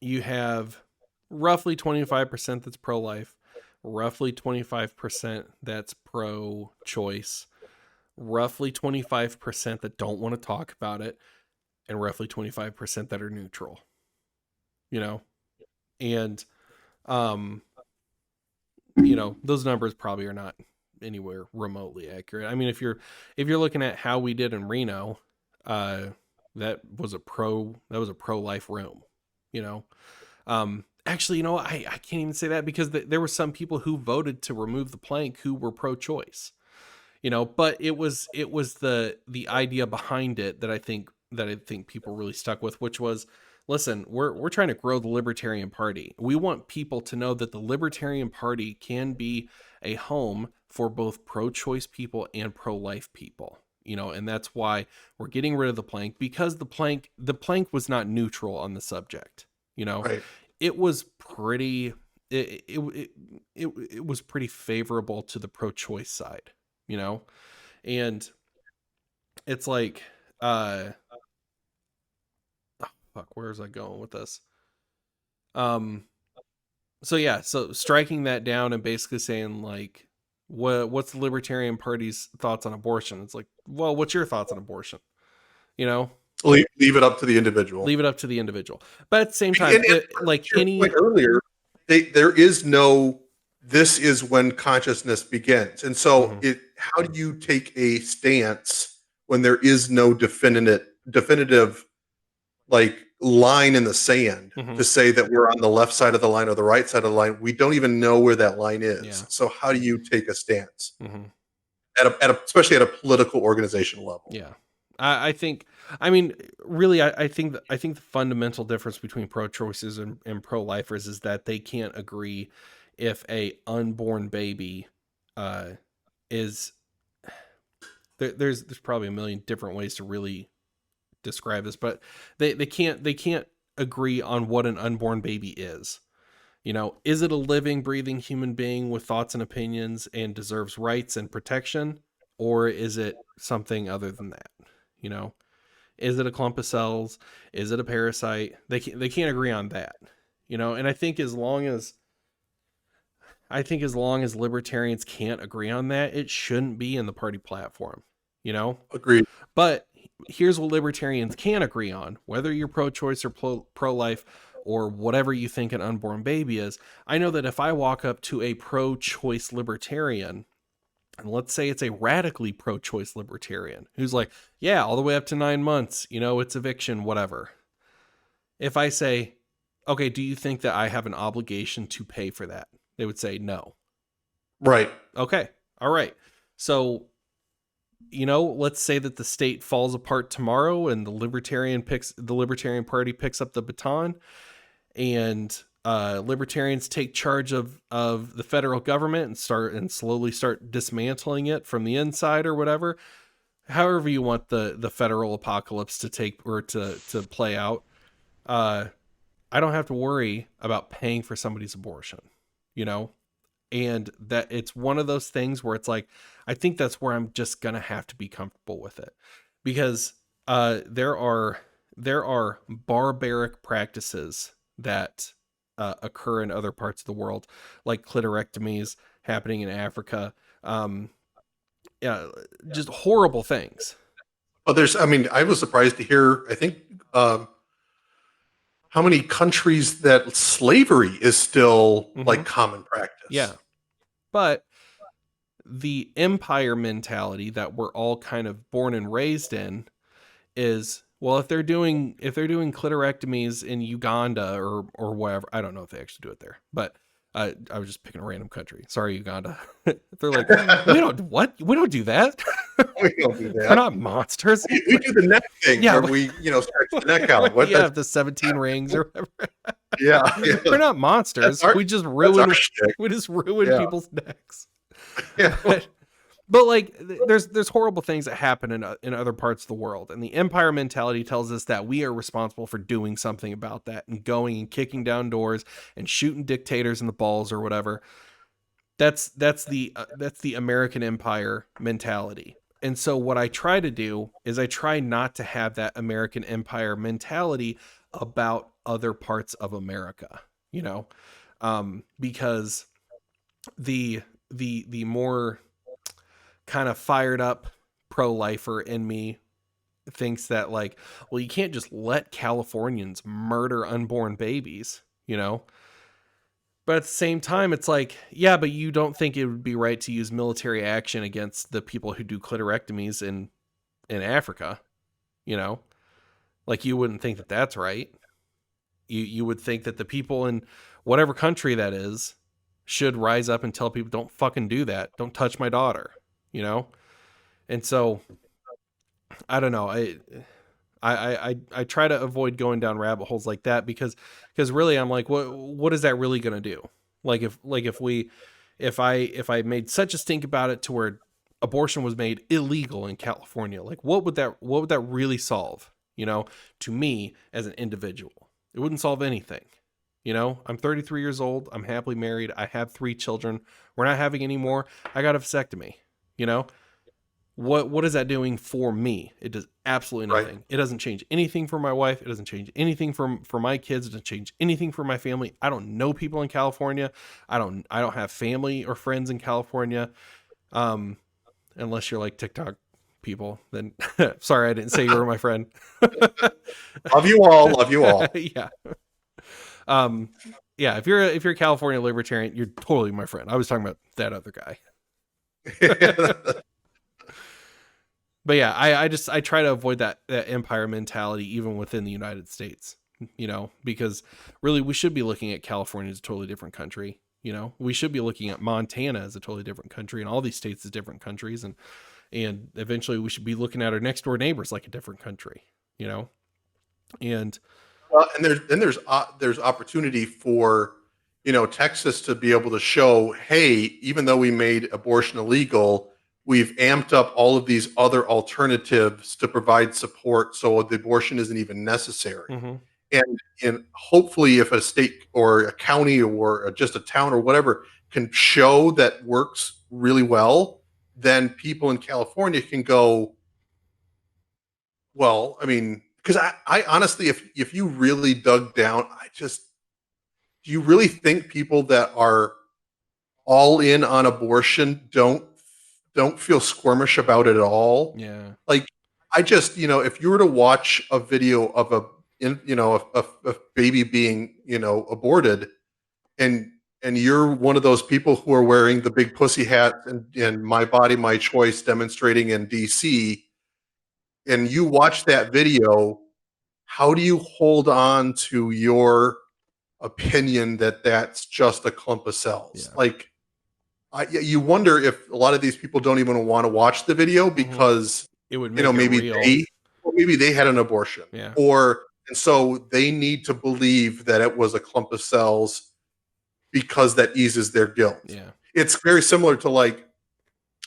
you have roughly 25% that's pro-life, roughly 25% that's pro-choice, roughly 25% that don't want to talk about it, and roughly 25% that are neutral, and um those numbers probably are not anywhere remotely accurate. I mean, if you're looking at how we did in Reno, uh that was a pro-life room, you know actually, I can't even say that, because there were some people who voted to remove the plank who were pro-choice, but it was the idea behind it that I think people really stuck with, which was, listen, we're trying to grow the Libertarian Party. We want people to know that the Libertarian Party can be a home for both pro-choice people and pro-life people, and that's why we're getting rid of the plank, because the plank was not neutral on the subject. Right. It was pretty it was pretty favorable to the pro-choice side, you know and it's like, oh, fuck, where was I going with this? um so yeah, so striking that down and basically saying, like, what's the Libertarian Party's thoughts on abortion? It's like, well, what's your thoughts on abortion? you know Leave it up to the individual. Leave it up to the individual, but at the same time, And like to your point any. earlier, there is no, this is when consciousness begins. And so Mhm. how do you take a stance when there is no definitive, like, line in the sand Mhm. to say that we're on the left side of the line or the right side of the line? We don't even know where that line is. Yeah. So how do you take a stance Mhm. especially at a political organization level? Yeah. I think, I mean, really, I think the fundamental difference between pro-choicers and pro-lifers is that they can't agree if a unborn baby uh is there's probably a million different ways to really describe this, but they can't agree on what an unborn baby is. Is it a living, breathing human being with thoughts and opinions and deserves rights and protection, or is it something other than that? You know, is it a clump of cells? Is it a parasite? They can't agree on that. And I think as long as libertarians can't agree on that, it shouldn't be in the party platform. You know, Agreed. but here's what libertarians can agree on: whether you're pro-choice or pro-life, or whatever you think an unborn baby is. I know that if I walk up to a pro-choice libertarian, and let's say it's a radically pro-choice libertarian who's like, yeah, all the way up to 9 months, it's eviction, whatever. If I say, okay, do you think that I have an obligation to pay for that? They would say no. Right. Okay. All right. So, let's say that the state falls apart tomorrow and the Libertarian Party picks up the baton, and libertarians take charge of the federal government and slowly start dismantling it from the inside or whatever. However you want the federal apocalypse to take or to play out. I don't have to worry about paying for somebody's abortion, and that it's one of those things where it's like, I think that's where I'm just going to have to be comfortable with it, because there are barbaric practices that occur in other parts of the world, like clitorectomies happening in Africa. Yeah, just horrible things. Well, I was surprised to hear, I think, how many countries that slavery is still like common practice. Yeah. But the empire mentality that we're all kind of born and raised in is, well, if they're doing clitorectomies in Uganda or wherever, I don't know if they actually do it there, but I was just picking a random country. Sorry, Uganda. They're like, we don't do that. We don't do that. We're not monsters. We do the neck thing, where we, stretch the neck out. What? Yeah, the 17 rings or whatever. Yeah. We're not monsters. We just ruin people's necks. Yeah. But like, there's horrible things that happen in other parts of the world, and the empire mentality tells us that we are responsible for doing something about that, and going and kicking down doors and shooting dictators in the balls or whatever. That's the American empire mentality. And so what I try to do is I try not to have that American empire mentality about other parts of America, because the more kind of fired up pro-lifer in me thinks that, like, well, you can't just let Californians murder unborn babies, But at the same time, it's like, yeah, but you don't think it would be right to use military action against the people who do clitorectomies in Africa, Like, you wouldn't think that that's right. You would think that the people in whatever country that is should rise up and tell people, don't fucking do that. Don't touch my daughter, And so, I don't know. I try to avoid going down rabbit holes like that because really I'm like, what is that really going to do? If I made such a stink about it to where abortion was made illegal in California, like what would that really solve? To me as an individual, it wouldn't solve anything. I'm 33 years old. I'm happily married. I have 3 children. We're not having any more. I got a vasectomy. What is that doing for me? It does absolutely nothing. Right. It doesn't change anything for my wife. It doesn't change anything for my kids. It doesn't change anything for my family. I don't know people in California. I don't have family or friends in California. Unless you're like TikTok people, then sorry, I didn't say you were my friend. Love you all. Yeah. Yeah, if you're a California libertarian, you're totally my friend. I was talking about that other guy. But yeah, I try to avoid that empire mentality even within the United States, because really we should be looking at California as a totally different country. We should be looking at Montana as a totally different country, and all these states as different countries, and eventually we should be looking at our next door neighbors like a different country, and well, and there's opportunity for Texas to be able to show, hey, even though we made abortion illegal, we've amped up all of these other alternatives to provide support, so the abortion isn't even necessary. Mm-hmm. And hopefully, if a state or a county or just a town or whatever can show that works really well, then people in California can go, well, I mean, because I honestly, if you really dug down, do you really think people that are all in on abortion don't feel squirmish about it at all? Yeah. Like, I just, if you were to watch a video of a baby being, aborted, and you're one of those people who are wearing the big pussy hat and My Body, My Choice demonstrating in DC, and you watch that video, how do you hold on to your opinion that that's just a clump of cells. Yeah. Like, you wonder if a lot of these people don't even want to watch the video because it would make it maybe real. maybe they had an abortion, Yeah. and so they need to believe that it was a clump of cells because that eases their guilt. Yeah. It's very similar to, like,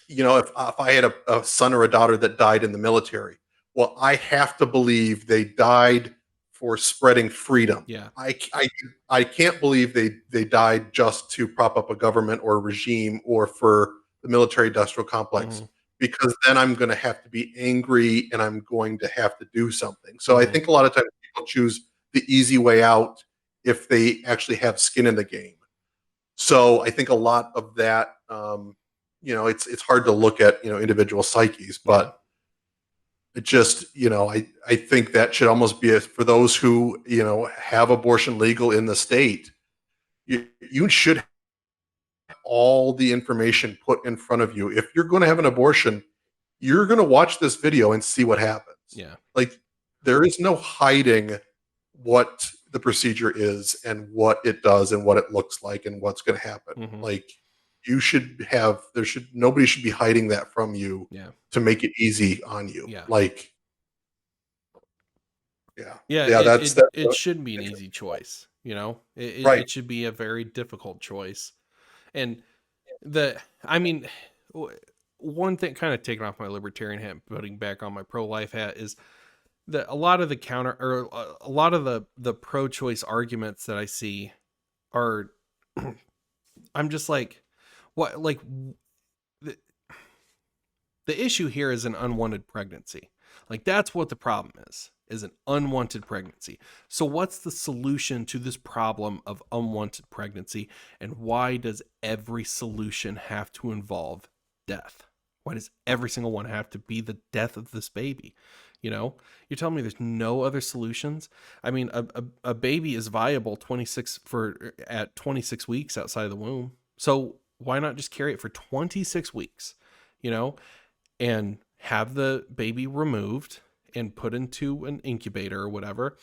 if I had a son or a daughter that died in the military, well, I have to believe they died for spreading freedom. Yeah. I can't believe they died just to prop up a government or a regime or for the military industrial complex, because then I'm going to have to be angry and I'm going to have to do something. So I think a lot of times people choose the easy way out if they actually have skin in the game. So I think a lot of that, it's hard to look at, individual psyches, but it just, I think that should almost be for those who, have abortion legal in the state. You should have all the information put in front of you. If you're going to have an abortion, you're going to watch this video and see what happens. Yeah. Like, there is no hiding what the procedure is and what it does and what it looks like and what's going to happen. Like, nobody should be hiding that from you to make it easy on you. Yeah. Like, it shouldn't be an easy choice. It should be a very difficult choice. And one thing, kind of taking off my libertarian hat, putting back on my pro-life hat, is that a lot of the pro-choice arguments that I see are, I'm just like, what, like, the issue here is an unwanted pregnancy. Like, that's what the problem is an unwanted pregnancy. So what's the solution to this problem of unwanted pregnancy? And why does every solution have to involve death? Why does every single one have to be the death of this baby? You're telling me there's no other solutions? I mean, a baby is viable at 26 weeks outside of the womb. So why not just carry it for 26 weeks, and have the baby removed and put into an incubator or whatever.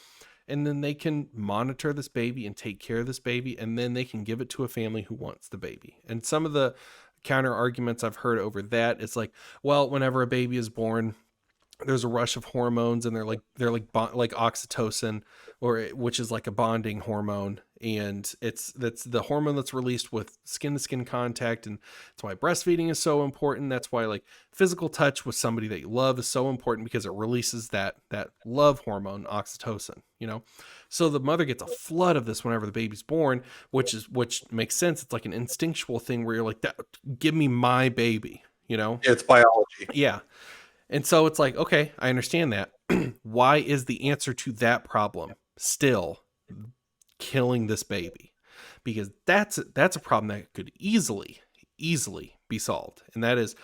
And then they can monitor this baby and take care of this baby. And then they can give it to a family who wants the baby. And some of the counter arguments I've heard over that is like, well, whenever a baby is born, there's a rush of hormones, and they're like oxytocin, which is like a bonding hormone, and that's the hormone that's released with skin to skin contact, and that's why breastfeeding is so important. That's why, like, physical touch with somebody that you love is so important, because it releases that love hormone, oxytocin. So the mother gets a flood of this whenever the baby's born, which makes sense. It's like an instinctual thing where you're like, give me my baby. It's biology. Yeah. And so it's like, okay, I understand that. Why is the answer to that problem still killing this baby? Because that's a problem that could easily be solved. And that is,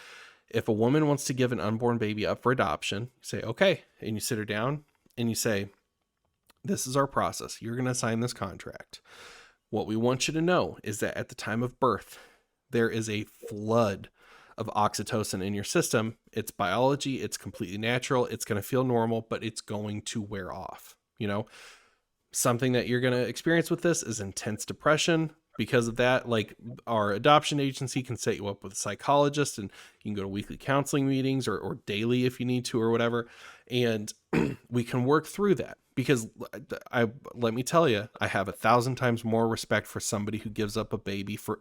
if a woman wants to give an unborn baby up for adoption, you say, okay, and you sit her down and you say, this is our process. You're going to sign this contract. What we want you to know is that at the time of birth, there is a flood of oxytocin in your system. It's biology. It's completely natural. It's going to feel normal, but it's going to wear off. Something that you're going to experience with this is intense depression. Because of that, like, our adoption agency can set you up with a psychologist, and you can go to weekly counseling meetings or daily if you need to or whatever. And we can work through that, because let me tell you, I have 1,000 times more respect for somebody who gives up a baby for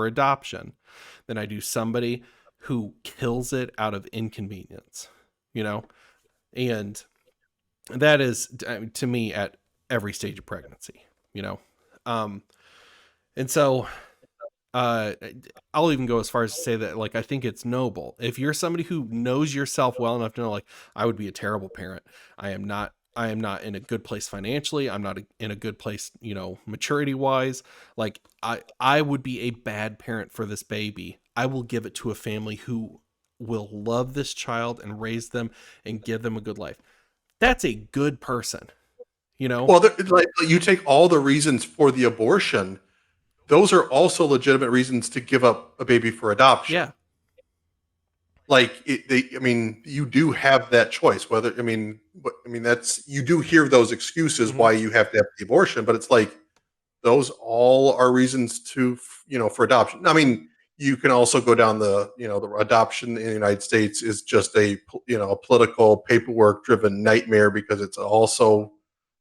adoption than I do somebody who kills it out of inconvenience, and that is, to me, at every stage of pregnancy, and so I'll even go as far as to say that, like, I think it's noble. If you're somebody who knows yourself well enough to know, like, I would be a terrible parent. I am not in a good place financially. I'm not in a good place, maturity wise. Like, I would be a bad parent for this baby. I will give it to a family who will love this child and raise them and give them a good life. That's a good person, Well, like, you take all the reasons for the abortion, those are also legitimate reasons to give up a baby for adoption. Yeah. Like, you do have that choice. Whether, that's, you do hear those excuses why you have to have the abortion, but it's like, those all are reasons to, for adoption. I mean, you can also go down the adoption in the United States is just a political paperwork driven nightmare because it's also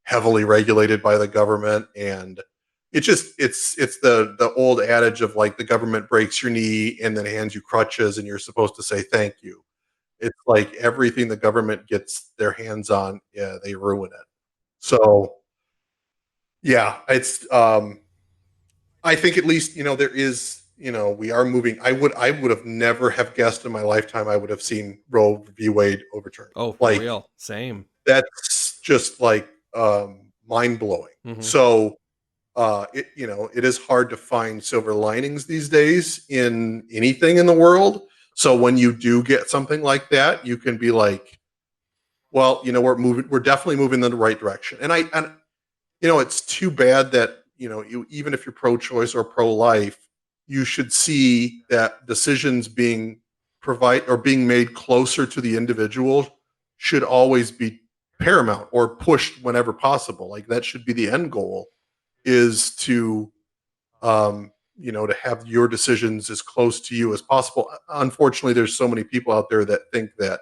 heavily regulated by the government. And it's the old adage of like the government breaks your knee and then hands you crutches and you're supposed to say thank you. It's like everything the government gets their hands on, yeah, they ruin it. So yeah, it's I think at least, there is, we are moving. I would have never have guessed in my lifetime I would have seen Roe v. Wade overturned. Oh, for real. Same. That's just like mind blowing. Mhm. So it is hard to find silver linings these days in anything in the world. So when you do get something like that, you can be like, well, we're definitely moving in the right direction. And it's too bad that, even if you're pro-choice or pro-life, you should see that decisions being made closer to the individual should always be paramount or pushed whenever possible. Like that should be the end goal, is to to have your decisions as close to you as possible. Unfortunately, there's so many people out there that think that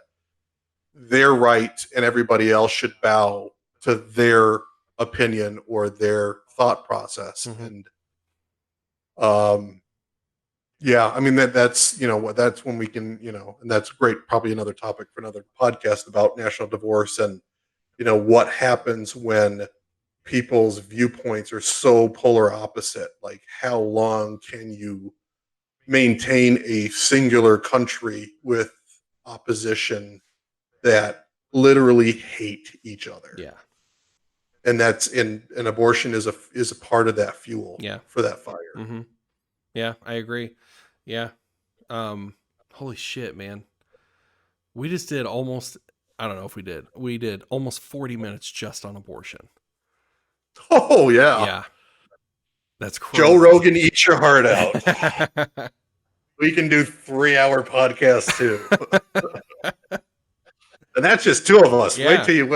they're right and everybody else should bow to their opinion or their thought process. Mhm. And yeah, I mean that's that's when we can, and that's great, probably another topic for another podcast about national divorce and what happens when people's viewpoints are so polar opposite. Like how long can you maintain a singular country with opposition that literally hate each other? Yeah. And that's an abortion is a part of that fuel. Yeah. For that fire. Mm-hmm. Yeah, I agree. Yeah. Holy shit, man. We just did almost, I don't know if we did almost 40 minutes just on abortion. Oh yeah. Yeah. That's crazy. Joe Rogan, eat your heart out. We can do 3-hour podcasts too. And that's just two of us. Yeah. Wait till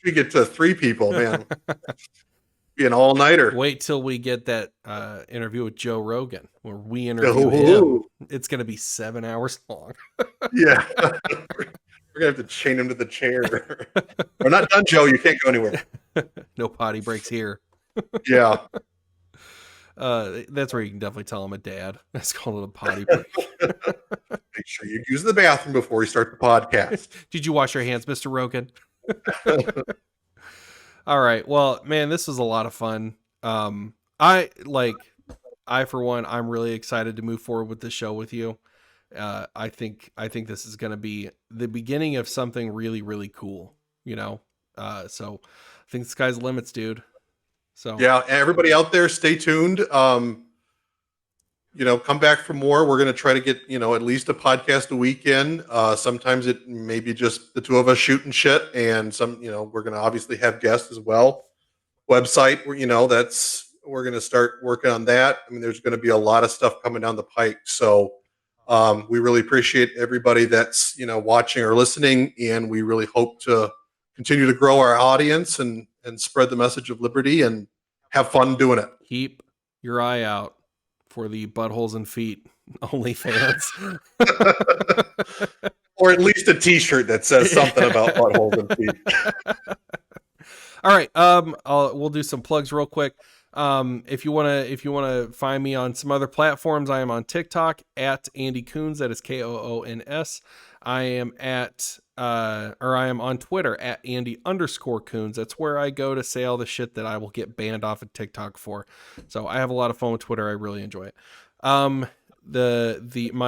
we get to 3 people, man. Be an all-nighter. Wait till we get that interview with Joe Rogan where we interview him. It's going to be 7 hours long. Yeah. We're going to have to chain him to the chair. We're not done, Joe. You can't go anywhere. No potty breaks here. Yeah. That's where you can definitely tell him a dad. That's called a potty break. Make sure you use the bathroom before you start the podcast. Did you wash your hands, Mr. Rogan? All right. Well, man, this was a lot of fun. I for one, I'm really excited to move forward with this show with you. I think this is going to be the beginning of something really, really cool, so I think the sky's the limits, dude. So yeah, everybody out there, stay tuned. Come back for more. We're going to try to get, at least a podcast a week in. Sometimes it may be just the two of us shooting shit, and we're going to obviously have guests as well. Website, we're going to start working on that. I mean, there's going to be a lot of stuff coming down the pike. So we really appreciate everybody that's, watching or listening, and we really hope to continue to grow our audience and spread the message of liberty and have fun doing it. Keep your eye out for the buttholes and feet OnlyFans. Or at least a t-shirt that says something about buttholes and feet. All right. We'll do some plugs real quick. If you want to find me on some other platforms, I am on TikTok at Andy Coons. That is Koons. I am I am on Twitter at Andy_Coons. That's where I go to say all the shit that I will get banned off of TikTok for. So I have a lot of fun with Twitter. I really enjoy it. My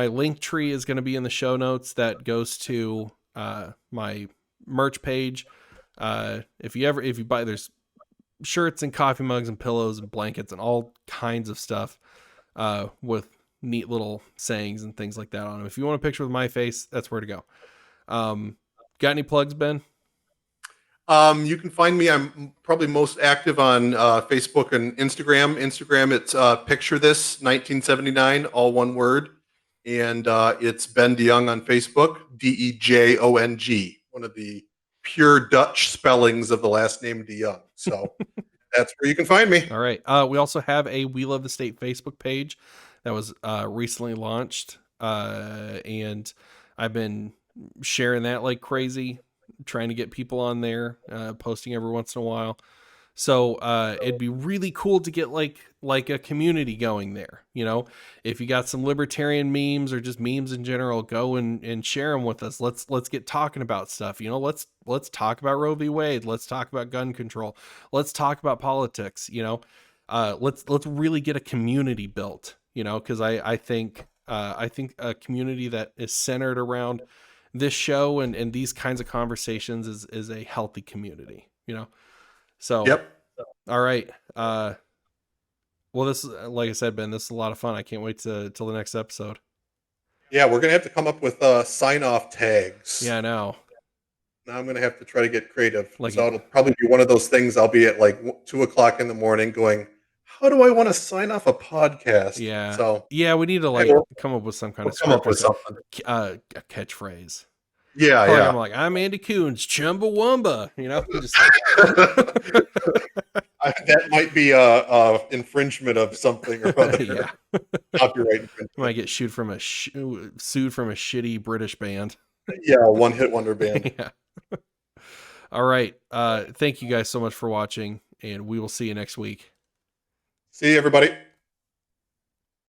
link tree is going to be in the show notes. That goes to my merch page. If you buy, there's shirts and coffee mugs and pillows and blankets and all kinds of stuff with neat little sayings and things like that on them. If you want a picture with my face, that's where to go. Got any plugs, Ben? You can find me. I'm probably most active on Facebook and Instagram. Instagram, it's Picture This 1979, all one word. And it's Ben DeJong on Facebook, DEJONG, one of the pure Dutch spellings of the last name DeJong. So That's where you can find me. All right. We also have a We Love the State Facebook page that was recently launched, and I've been sharing that like crazy, trying to get people on there, posting every once in a while. So it'd be really cool to get like a community going there. You know, if you got some libertarian memes or just memes in general, go and share them with us. Let's get talking about stuff. You know, let's talk about Roe v. Wade. Let's talk about gun control. Let's talk about politics. You know, let's really get a community built. You know, because I think a community that is centered around this show and these kinds of conversations is a healthy community. You know. So, Yep. all right. Well, this is, like I said, Ben, this is a lot of fun. I can't wait till the next episode. Yeah, we're gonna have to come up with sign off tags. Yeah, I know. Now I'm gonna have to try to get creative. Like So it'll probably be one of those things. I'll be at like 2 o'clock in the morning, going, "How do I want to sign off a podcast?" yeah. So Yeah, we need to like we'll come up with some kind of come up script or with something. a catchphase. Yeah, Like, yeah. I'm like, I'm Andy Coons, Chumbawamba. You know, just That might be a infringement of something or other. yeah. Copyright infringement. Might get sued from a shitty British band. Yeah, one hit wonder band. Yeah. All right. Thank you guys so much for watching, and we will see you next week. See you, everybody.